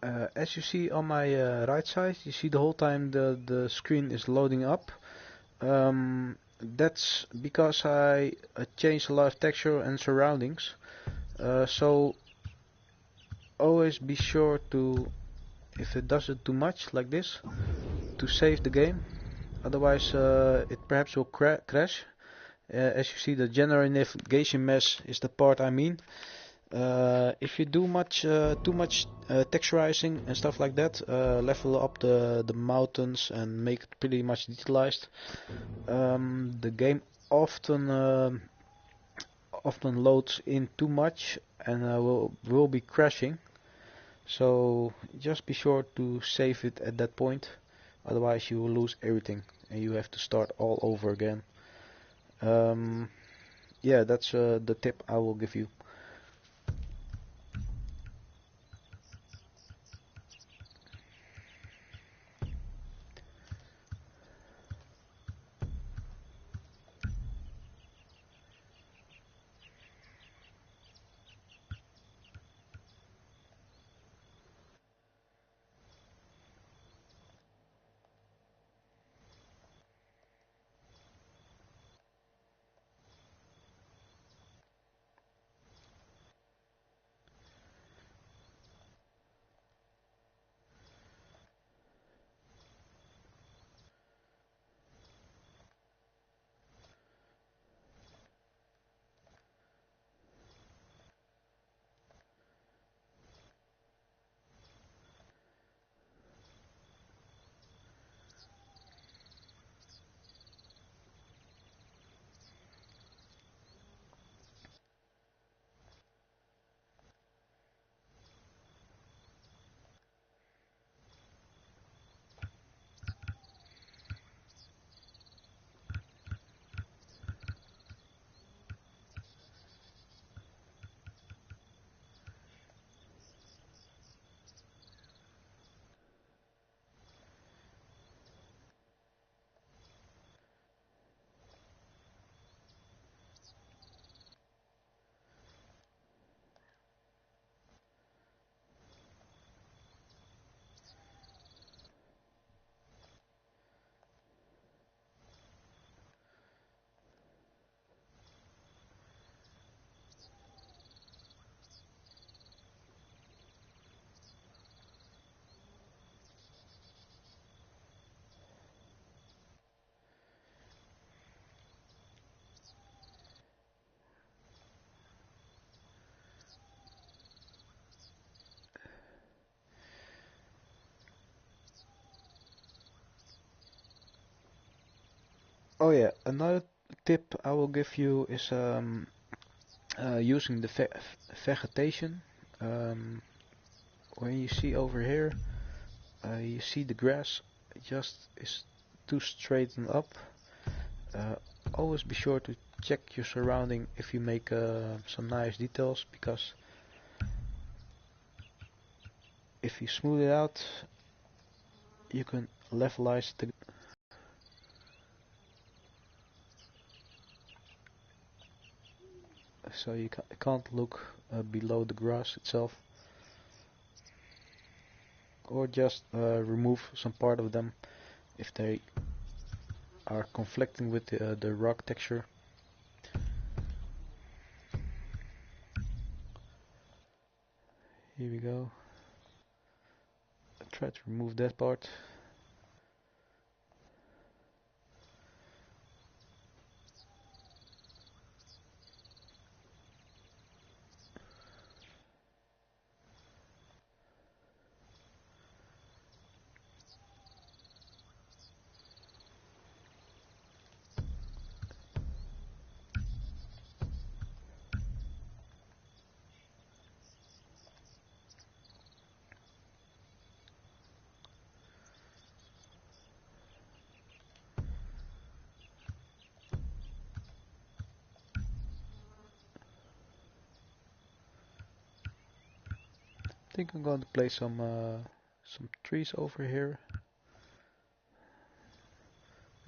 As you see on my right side, you see the whole time the screen is loading up. That's because I changed a lot of texture and surroundings. So always be sure to, if it does it too much like this, to save the game. Otherwise, it perhaps will crash. As you see, the general navigation mesh is the part I mean. If you do too much texturizing and stuff like that, level up the mountains and make it pretty much detailized. The game often often loads in too much and will be crashing. So just be sure to save it at that point. Otherwise, you will lose everything and you have to start all over again. Um, yeah, that's the tip I will give you. Oh yeah, another tip I will give you is using the vegetation. Um, when you see over here, you see the grass just is too straightened up. Uh, Always be sure to check your surrounding if you make some nice details, because if you smooth it out, you can levelize the, so you can't look below the grass itself, or just remove some part of them if they are conflicting with the rock texture. Here we go. I try to remove that part. I think I'm going to place some trees over here.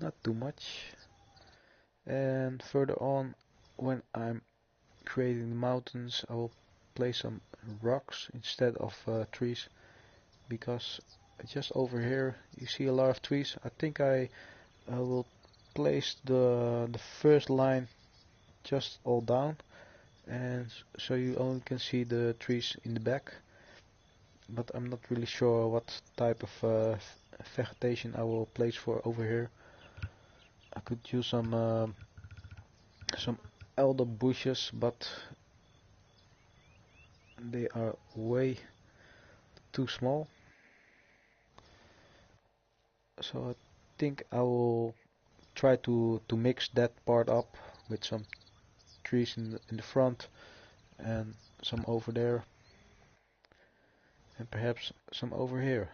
Not too much. And further on, when I'm creating the mountains, I will place some rocks instead of trees, because just over here you see a lot of trees. I think I will place the first line just all down, and so you only can see the trees in the back. But I'm not really sure what type of vegetation I will place for over here. I could use some elder bushes, but they are way too small. So I think I will try to mix that part up with some trees in the front and some over there and perhaps some over here.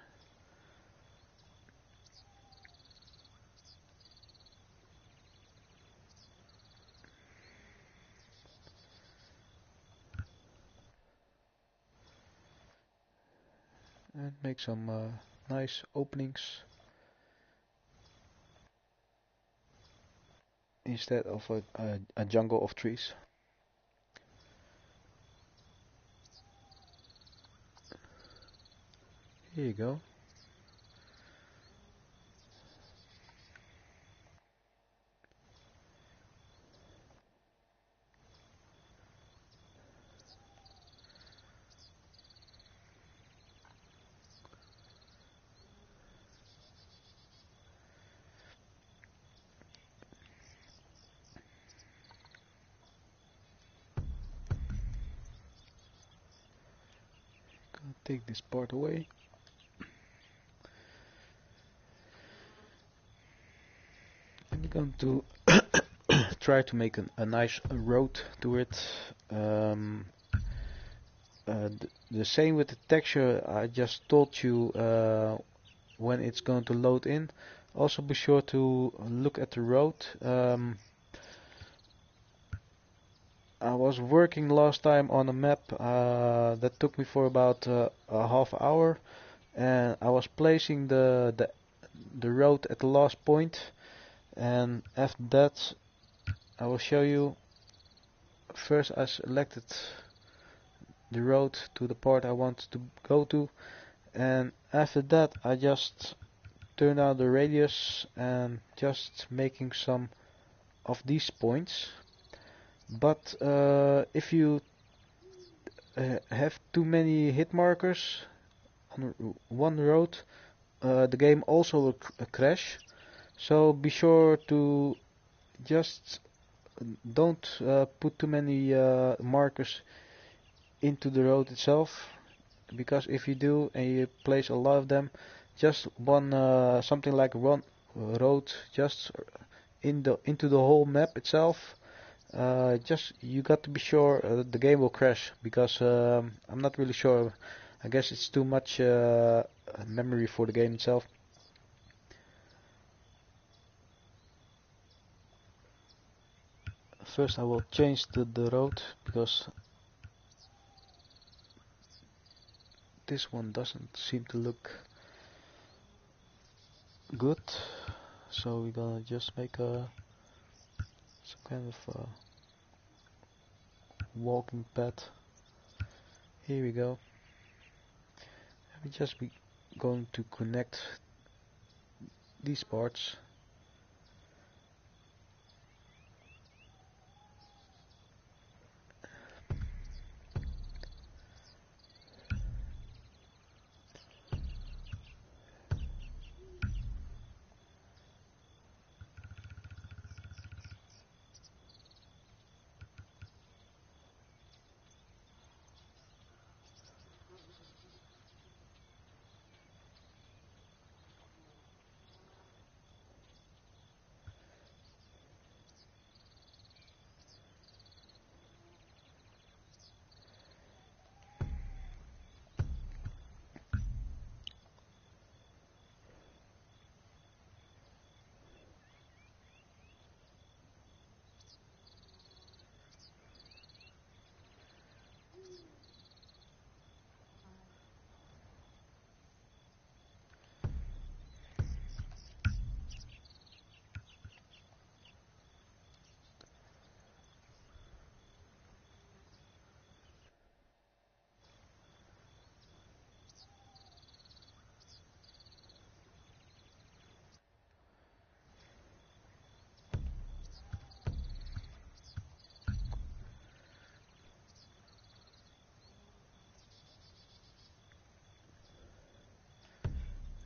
And make some nice openings instead of a jungle of trees. Here you go. Gonna take this part away. I'm going to try to make a nice road to it. Um, the same with the texture I just told you when it's going to load in. Also be sure to look at the road. I was working last time on a map that took me for about a half hour, and I was placing the road at the last point, and after that I will show you. First I selected the road to the part I want to go to, and after that I just turn down the radius and just making some of these points. But if you have too many hit markers on one road, the game also will crash. So be sure to just don't put too many markers into the road itself, because if you do and you place a lot of them, just one something like one road just into the whole map itself, just you got to be sure the game will crash, because I'm not really sure. I guess it's too much memory for the game itself. First I will change the road, because this one doesn't seem to look good. So we're gonna just make some kind of walking path. Here we go. And we just be going to connect these parts.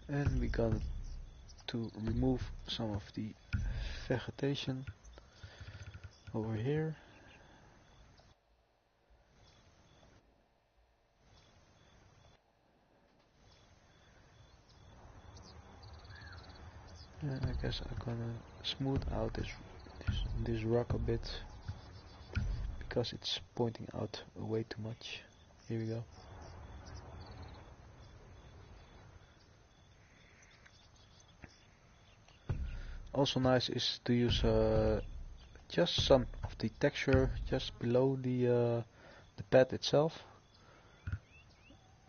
And we got to remove some of the vegetation over here. And I guess I'm gonna smooth out this rock a bit because it's pointing out way too much. Here we go. Also nice is to use just some of the texture just below the pad itself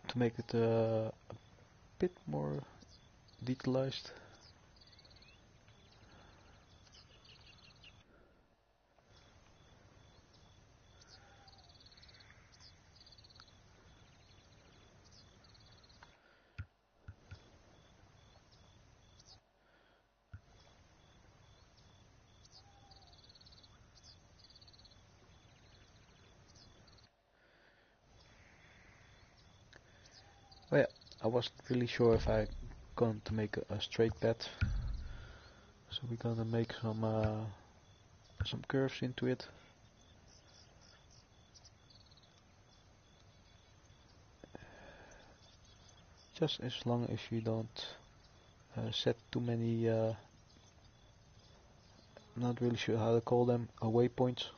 to make it a bit more detailized. Oh yeah, I wasn't really sure if I going to make a straight pad, so we're gonna make some curves into it. Just as long as you don't set too many, not really sure how to call them, waypoints.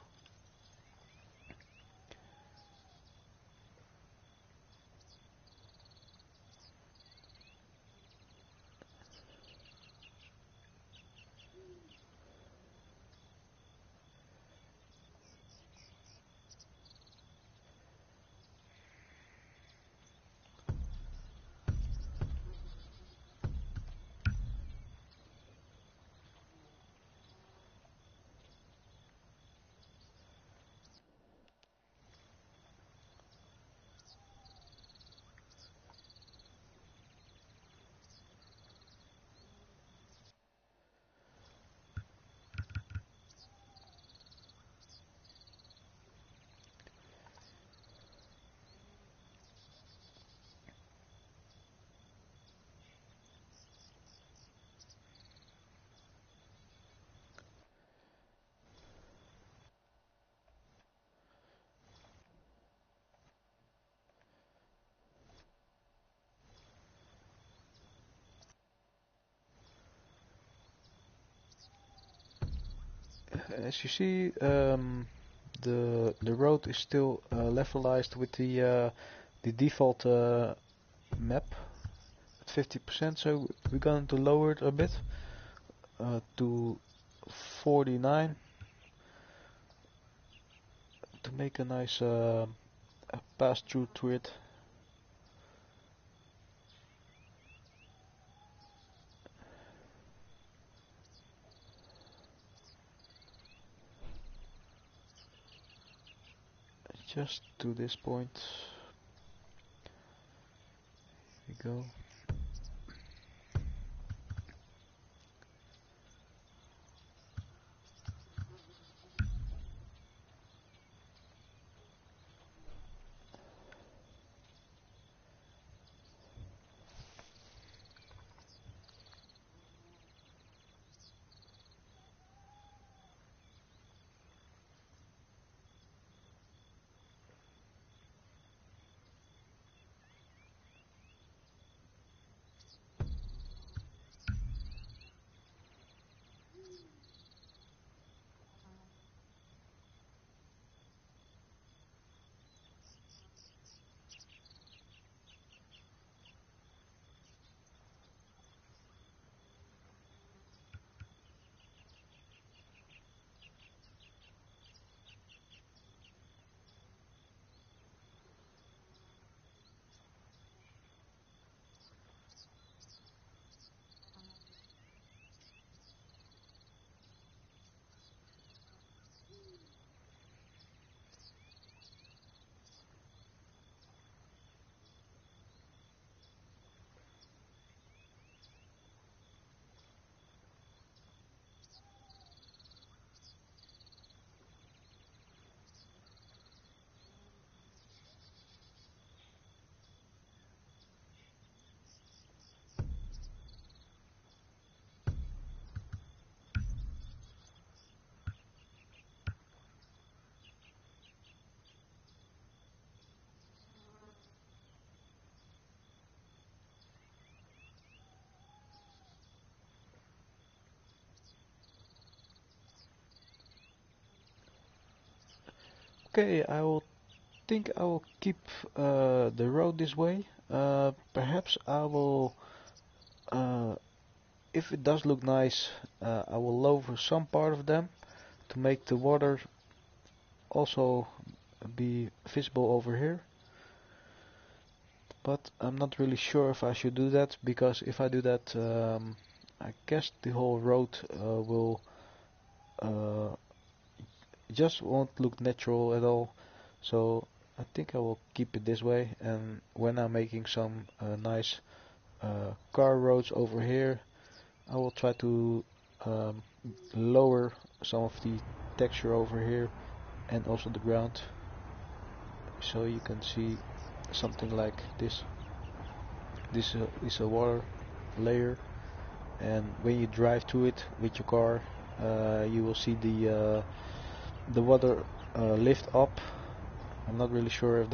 As you see, the road is still levelized with the default map at 50%, so we're going to lower it a bit to 49 to make a nice pass through to it. Just to this point. Here we go. Okay, I will think I will keep the road this way. Perhaps I will, uh, if it does look nice, I will lower some part of them to make the water also be visible over here. But I'm not really sure if I should do that, because if I do that, I guess the whole road will uh, just won't look natural at all. So I think I will keep it this way, and when I'm making some nice car roads over here, I will try to um, lower some of the texture over here and also the ground, so you can see something like this. This is a water layer, and when you drive to it with your car, you will see the water lift up. I'm not really sure if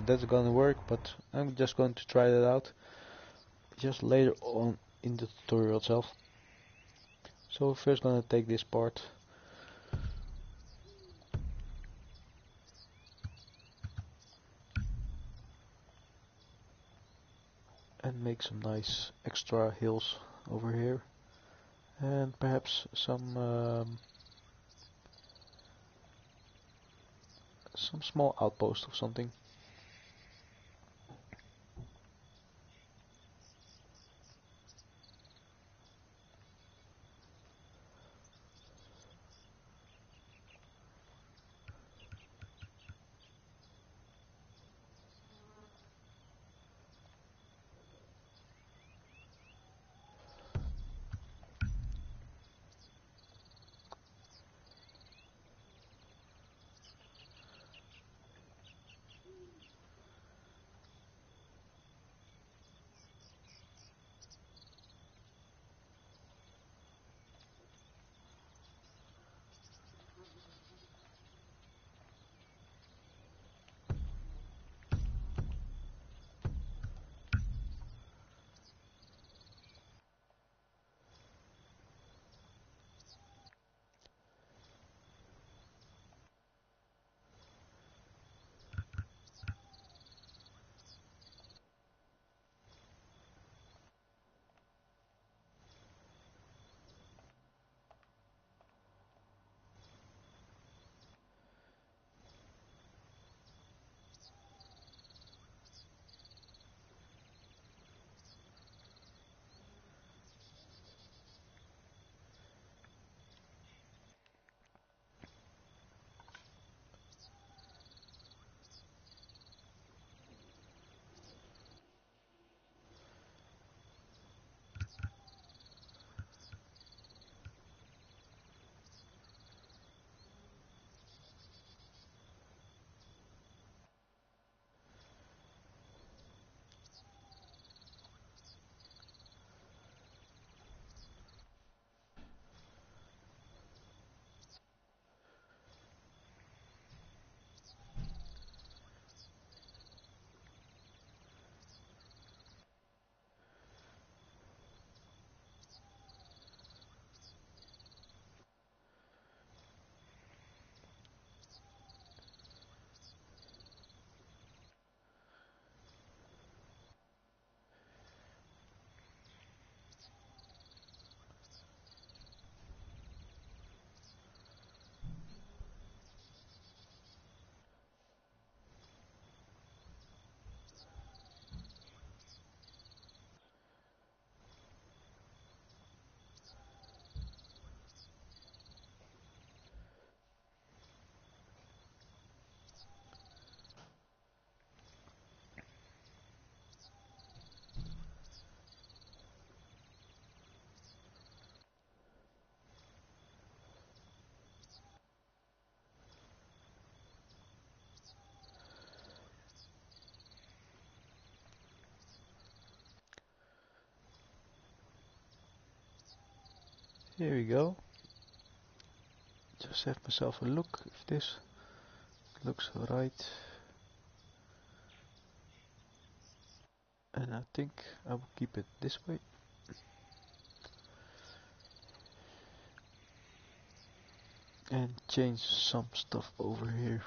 that's gonna work, but I'm just going to try that out just later on in the tutorial itself. So first gonna take this part and make some nice extra hills over here, and perhaps some small outpost or something. Here we go. Just have myself a look if this looks right, and I think I will keep it this way and change some stuff over here.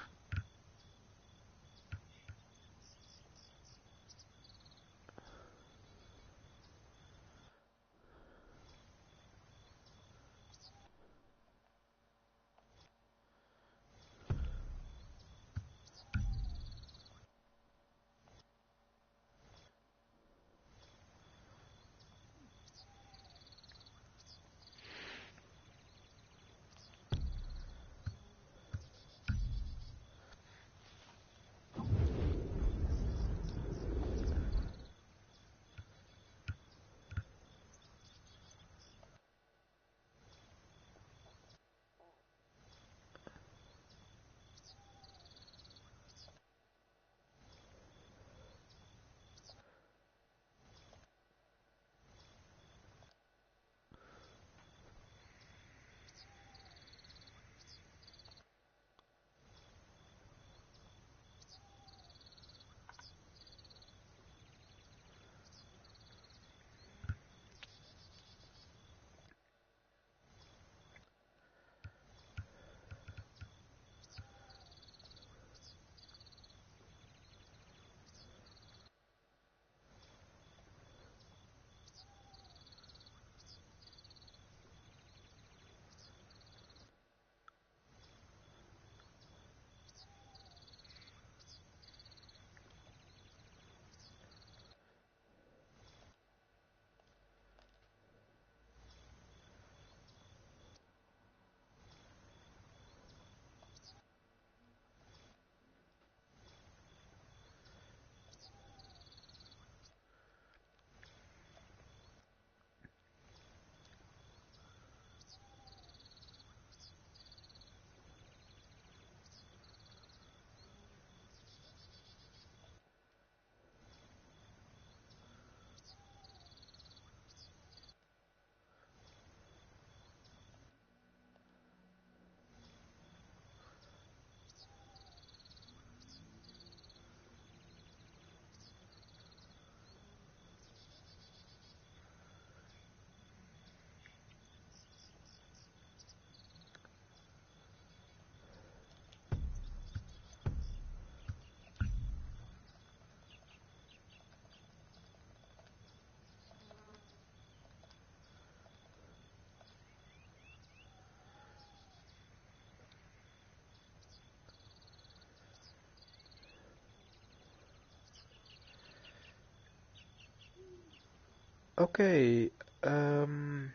Okay, um,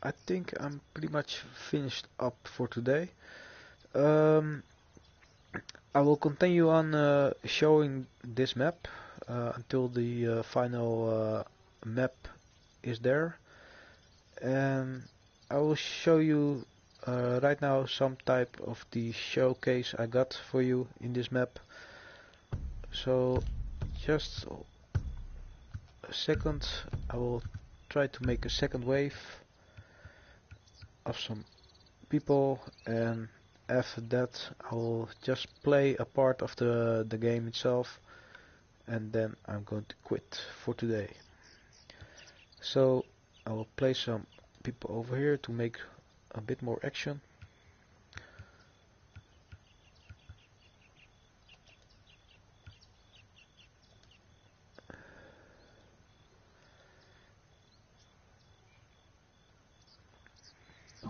I think I'm pretty much finished up for today. Um, I will continue on showing this map until the final map is there, and I will show you right now some type of the showcase I got for you in this map. So just a second, I will try to make a second wave of some people, and after that I will just play a part of the game itself, and then I'm going to quit for today. So I will play some people over here to make a bit more action.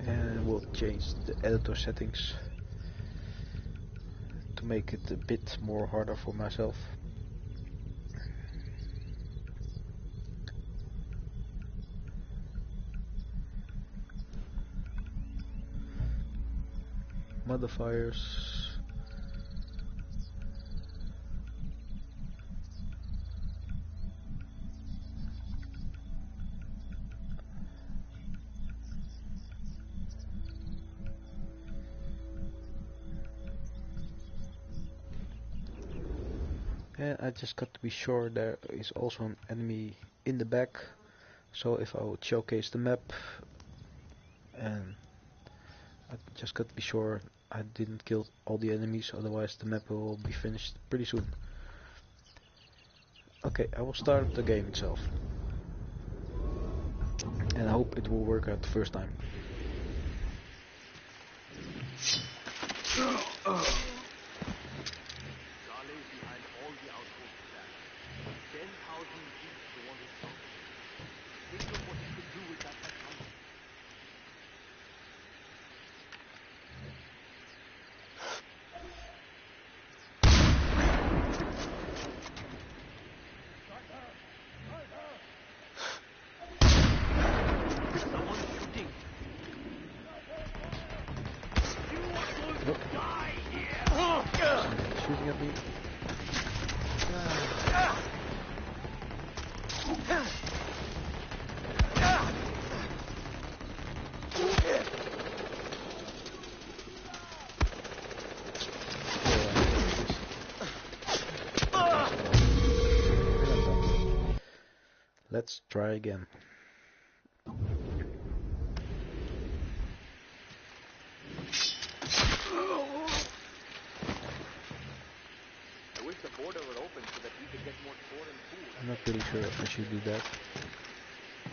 And we'll change the editor settings to make it a bit more harder for myself. Modifiers. And I just got to be sure there is also an enemy in the back. So if I would showcase the map, and I just got to be sure I didn't kill all the enemies, otherwise the map will be finished pretty soon. Okay, I will start the game itself, and I hope it will work out the first time. Charlie behind all the outposts there. 10,000 deep to one his house. Think of what he could do with that much money. Someone's shooting. You are going to die here. Shooting at me. Let's try again. I wish the border were open so that we could get more foreign food. I'm not really sure if I should do that.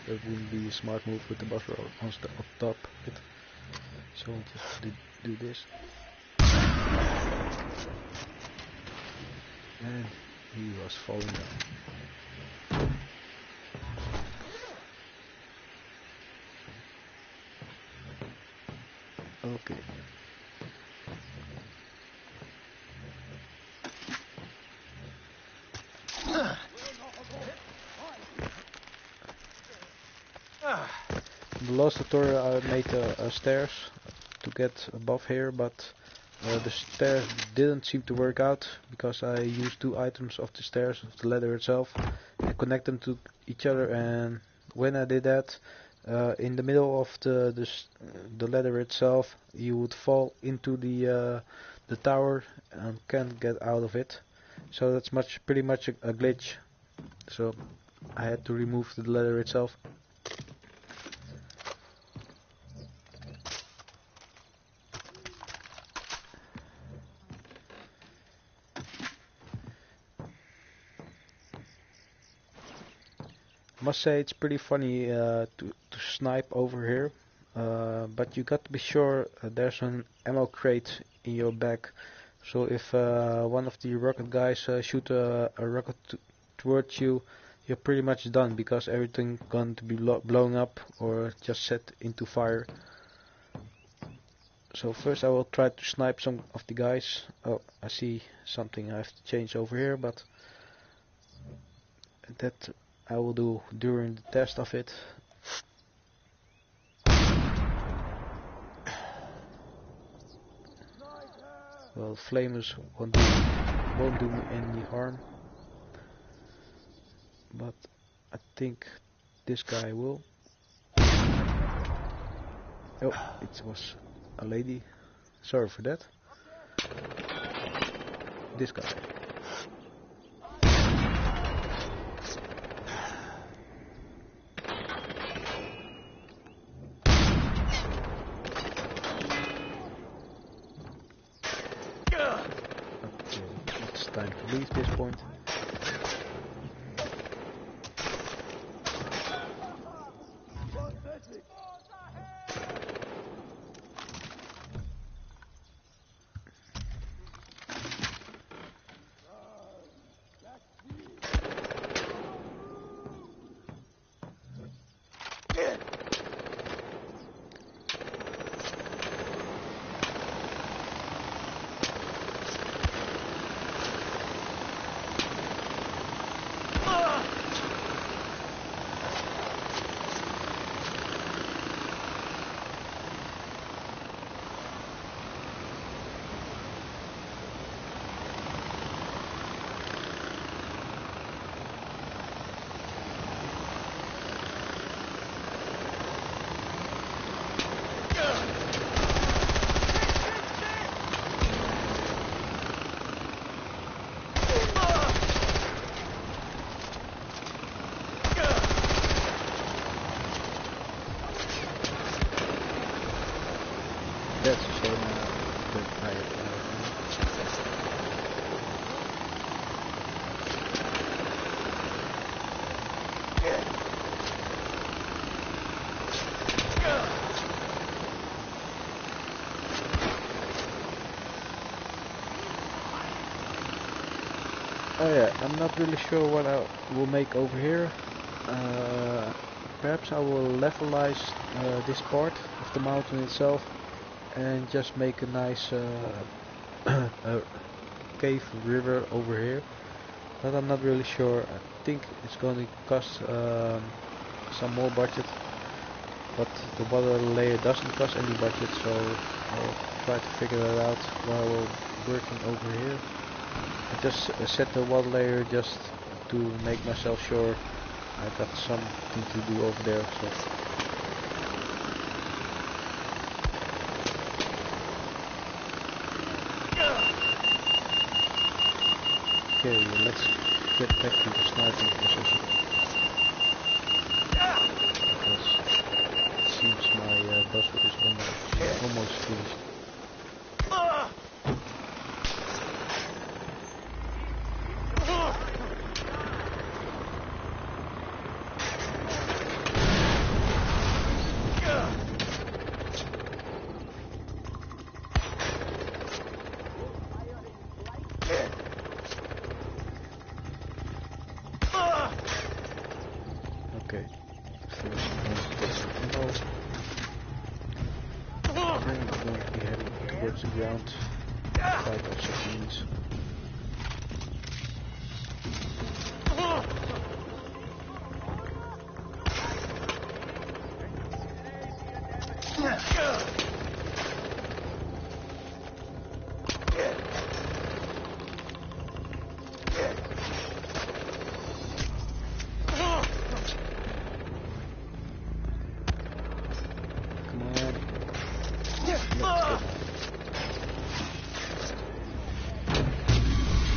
That wouldn't be a smart move with the buffer on top of it. So I'll just do this. And he was falling down. Okay. In the last tutorial I made stairs to get above here, but the stairs didn't seem to work out because I used two items of the stairs, of the ladder itself, and connect them to each other, and when I did that, in the middle of the ladder itself, you would fall into the tower and can't get out of it. So that's pretty much a glitch. So I had to remove the ladder itself. Must say it's pretty funny to snipe over here, but you got to be sure there's an ammo crate in your back. So if one of the rocket guys shoot a rocket towards you, you're pretty much done because everything going to be blown up or just set into fire. So first I will try to snipe some of the guys. Oh, I see something I have to change over here, but that I will do during the test of it. Well, flamers won't do me any harm, but I think this guy will. Oh, it was a lady. Sorry for that. This guy. It's time to leave this point. That's a shame that I Oh yeah, I'm not really sure what I will make over here. Perhaps I will levelize this part of the mountain itself and just make a nice cave river over here. But I'm not really sure. I think it's going to cost some more budget. But the water layer doesn't cost any budget, so I'll try to figure that out while working over here. I just set the water layer just to make myself sure I got something to do over there. So. Okay, let's get back to the sniping position. Because it seems my buzzword is almost finished. Okay, first I'm going to get some ammo. Then I'm going to be heading towards the ground. Fight also means.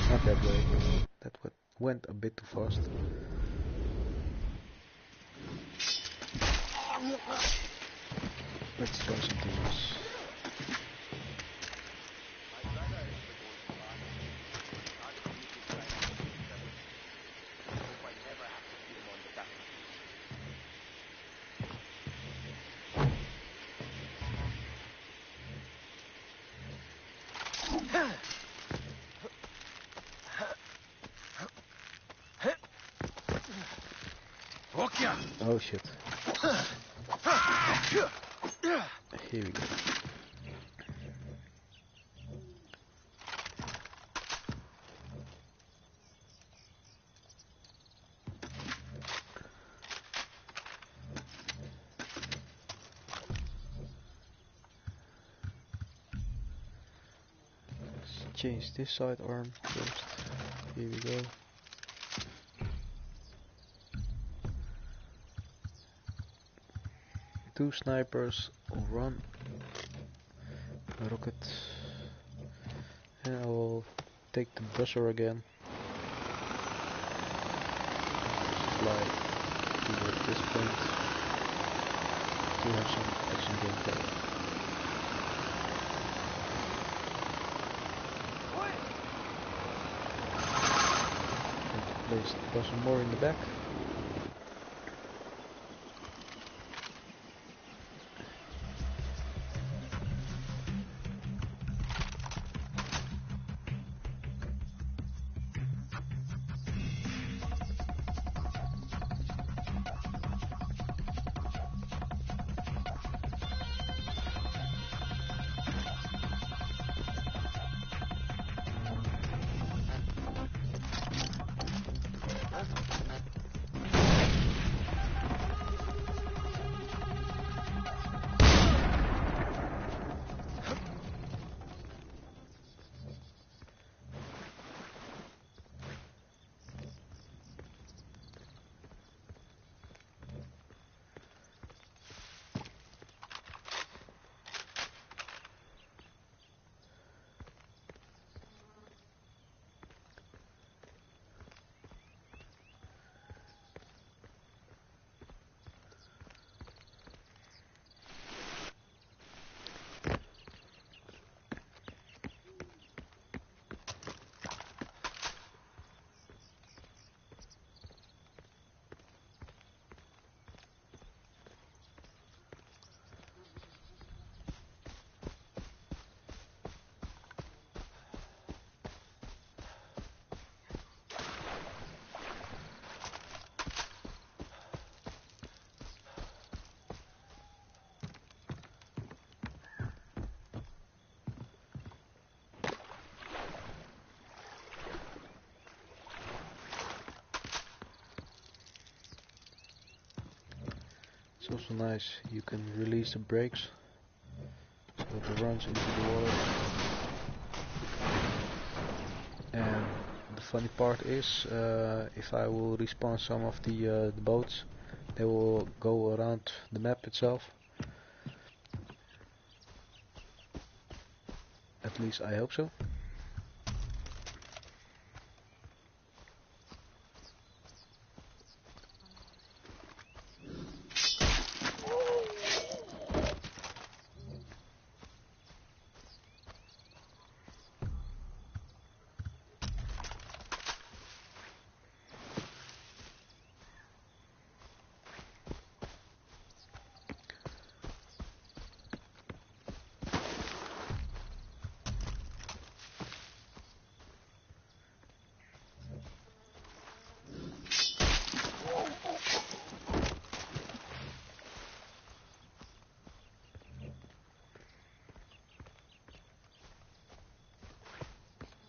Not that way. That went a bit too fast. Let's try something else. Oh shit. Here we go. change this sidearm first. Here we go. Two snipers, run, rocket, and I will take the buzzer again. Fly toward this point to have some action gameplay. Place the buzzer more in the back. It's also nice, you can release the brakes so it runs into the water. And the funny part is, if I will respawn some of the boats, they will go around the map itself. At least I hope so.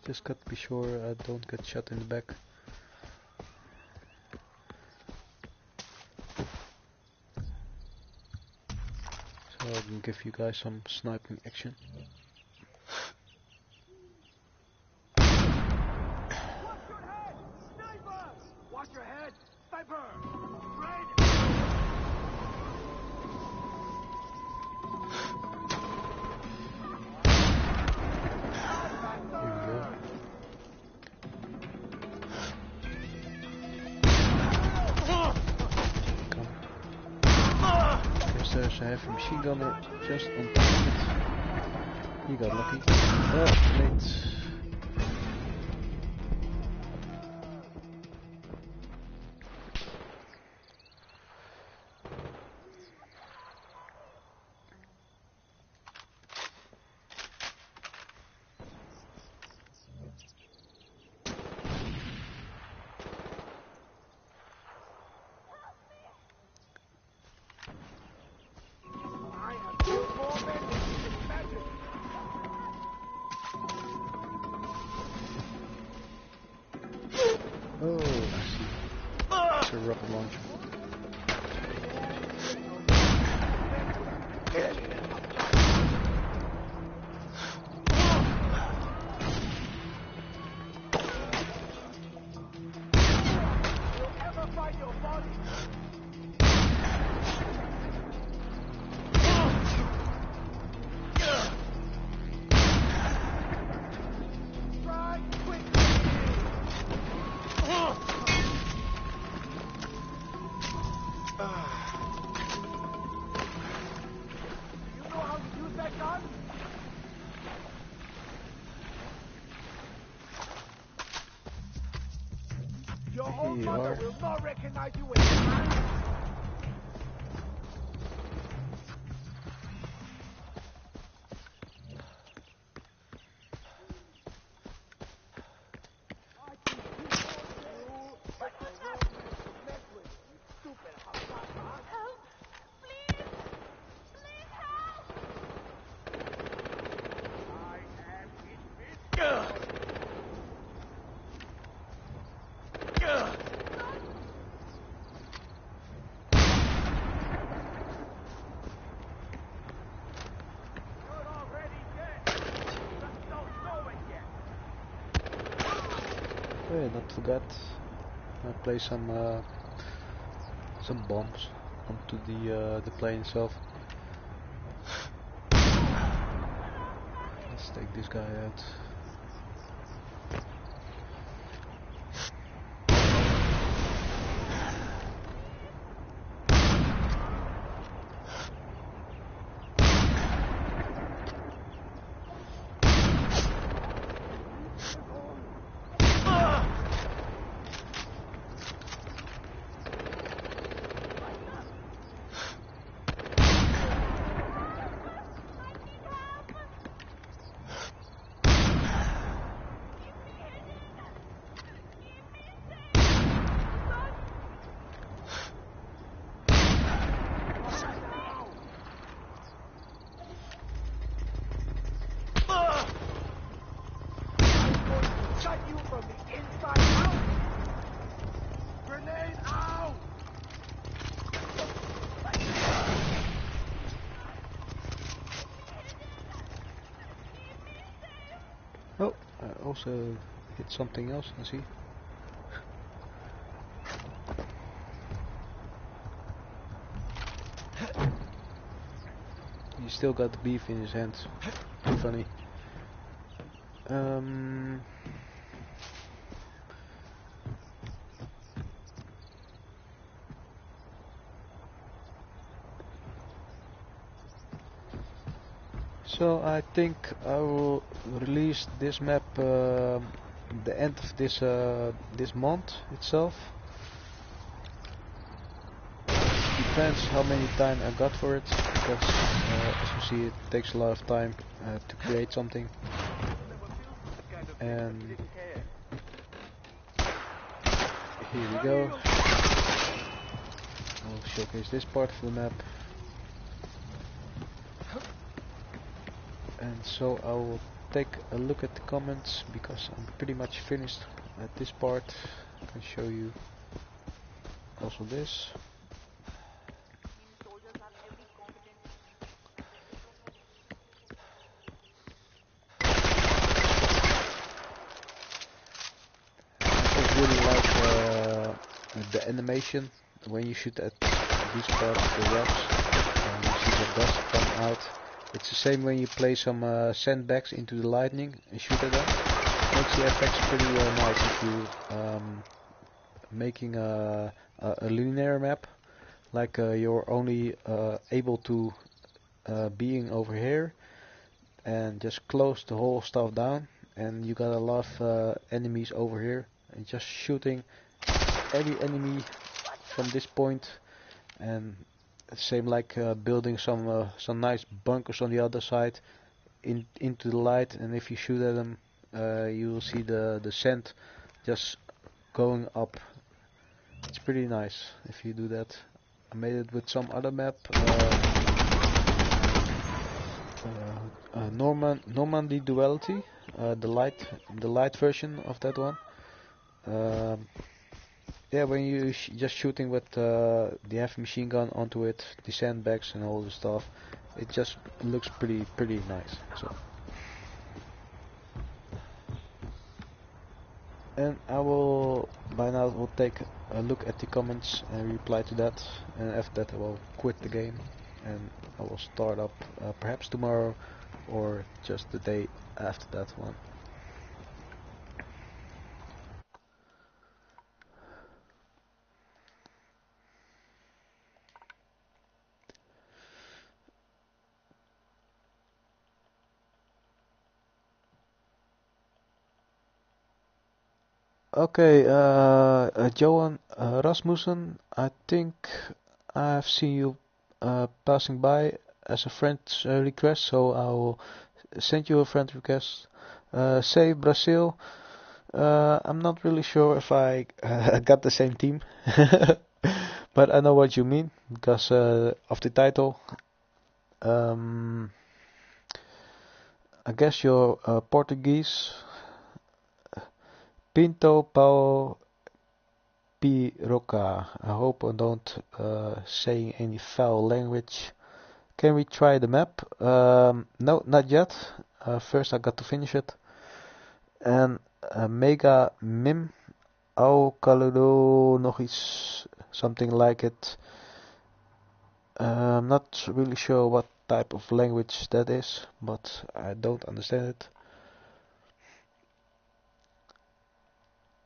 Just got to be sure I don't get shot in the back. So I can give you guys some sniping action. Watch your head! Sniper! Watch your head! Sniper! Right! There's a heavy machine gunner just on top of it. You got lucky. Oh, late. Oh, I see. It's a rocket launcher. Your Here own you mother are. will not recognize you as a man. Oh yeah, not forget, I play some bombs onto the plane itself. Let's take this guy out. Shut you from the inside out! Grenade out! Oh, I also hit something else, I see. He still got the beef in his hands. Too funny. So I think I will release this map the end of this month itself. Depends how many time I got for it, because as you see, it takes a lot of time to create something. And here we go. I'll showcase this part of the map. And so I will take a look at the comments, because I'm pretty much finished at this part. I can show you also this. I really like the animation when you shoot at these parts of the rocks. You see the dust come out. It's the same when you play some sandbags into the lightning and shoot at them. Makes the effects pretty nice if you making a linear map, like you're only able to being over here and just close the whole stuff down, and you got a lot of enemies over here, and just shooting every enemy from this point. And same like building some nice bunkers on the other side into the light, and if you shoot at them, you will see the sand just going up. It's pretty nice if you do that. I made it with some other map, Normandy Duality, the light version of that one. Yeah, when you just shooting with the heavy machine gun onto it, the sandbags and all the stuff, it just looks pretty nice. So, and I will by now will take a look at the comments and reply to that, and after that I will quit the game and I will start up perhaps tomorrow or just the day after that one. Okay, Johan Rasmussen, I think I've seen you passing by as a friend request, so I will send you a friend request. Save Brazil. I'm not really sure if I got the same team, but I know what you mean because of the title. Um, I guess you're Portuguese. Pinto Pau Piroca. I hope I don't say any foul language. Can we try the map? No, not yet. First I got to finish it. En Mega Mim. Au Kaludo nog iets. Something like it. I'm not really sure what type of language that is, but I don't understand it.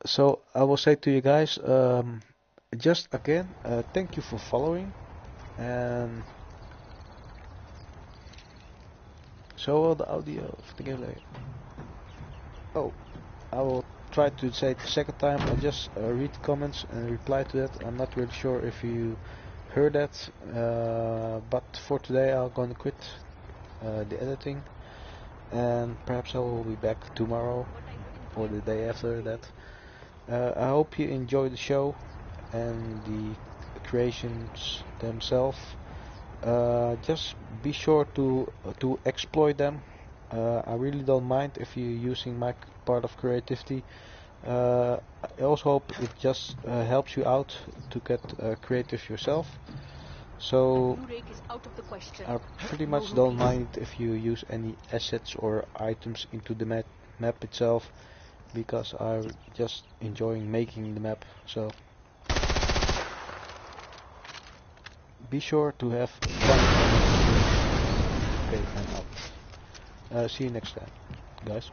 So I will say to you guys, just again, thank you for following, and so will the audio of the gameplay. Oh, I will try to say it the second time. I just read the comments and reply to that. I'm not really sure if you heard that, but for today I'm gonna quit the editing, and perhaps I will be back tomorrow or the day after that. I hope you enjoy the show and the creations themselves. Just be sure to exploit them. I really don't mind if you're using my part of creativity. I also hope it just helps you out to get creative yourself. So I pretty much don't mind if you use any assets or items into the map itself, because I'm just enjoying making the map. So be sure to have fun. Okay, I'm out. See you next time, guys.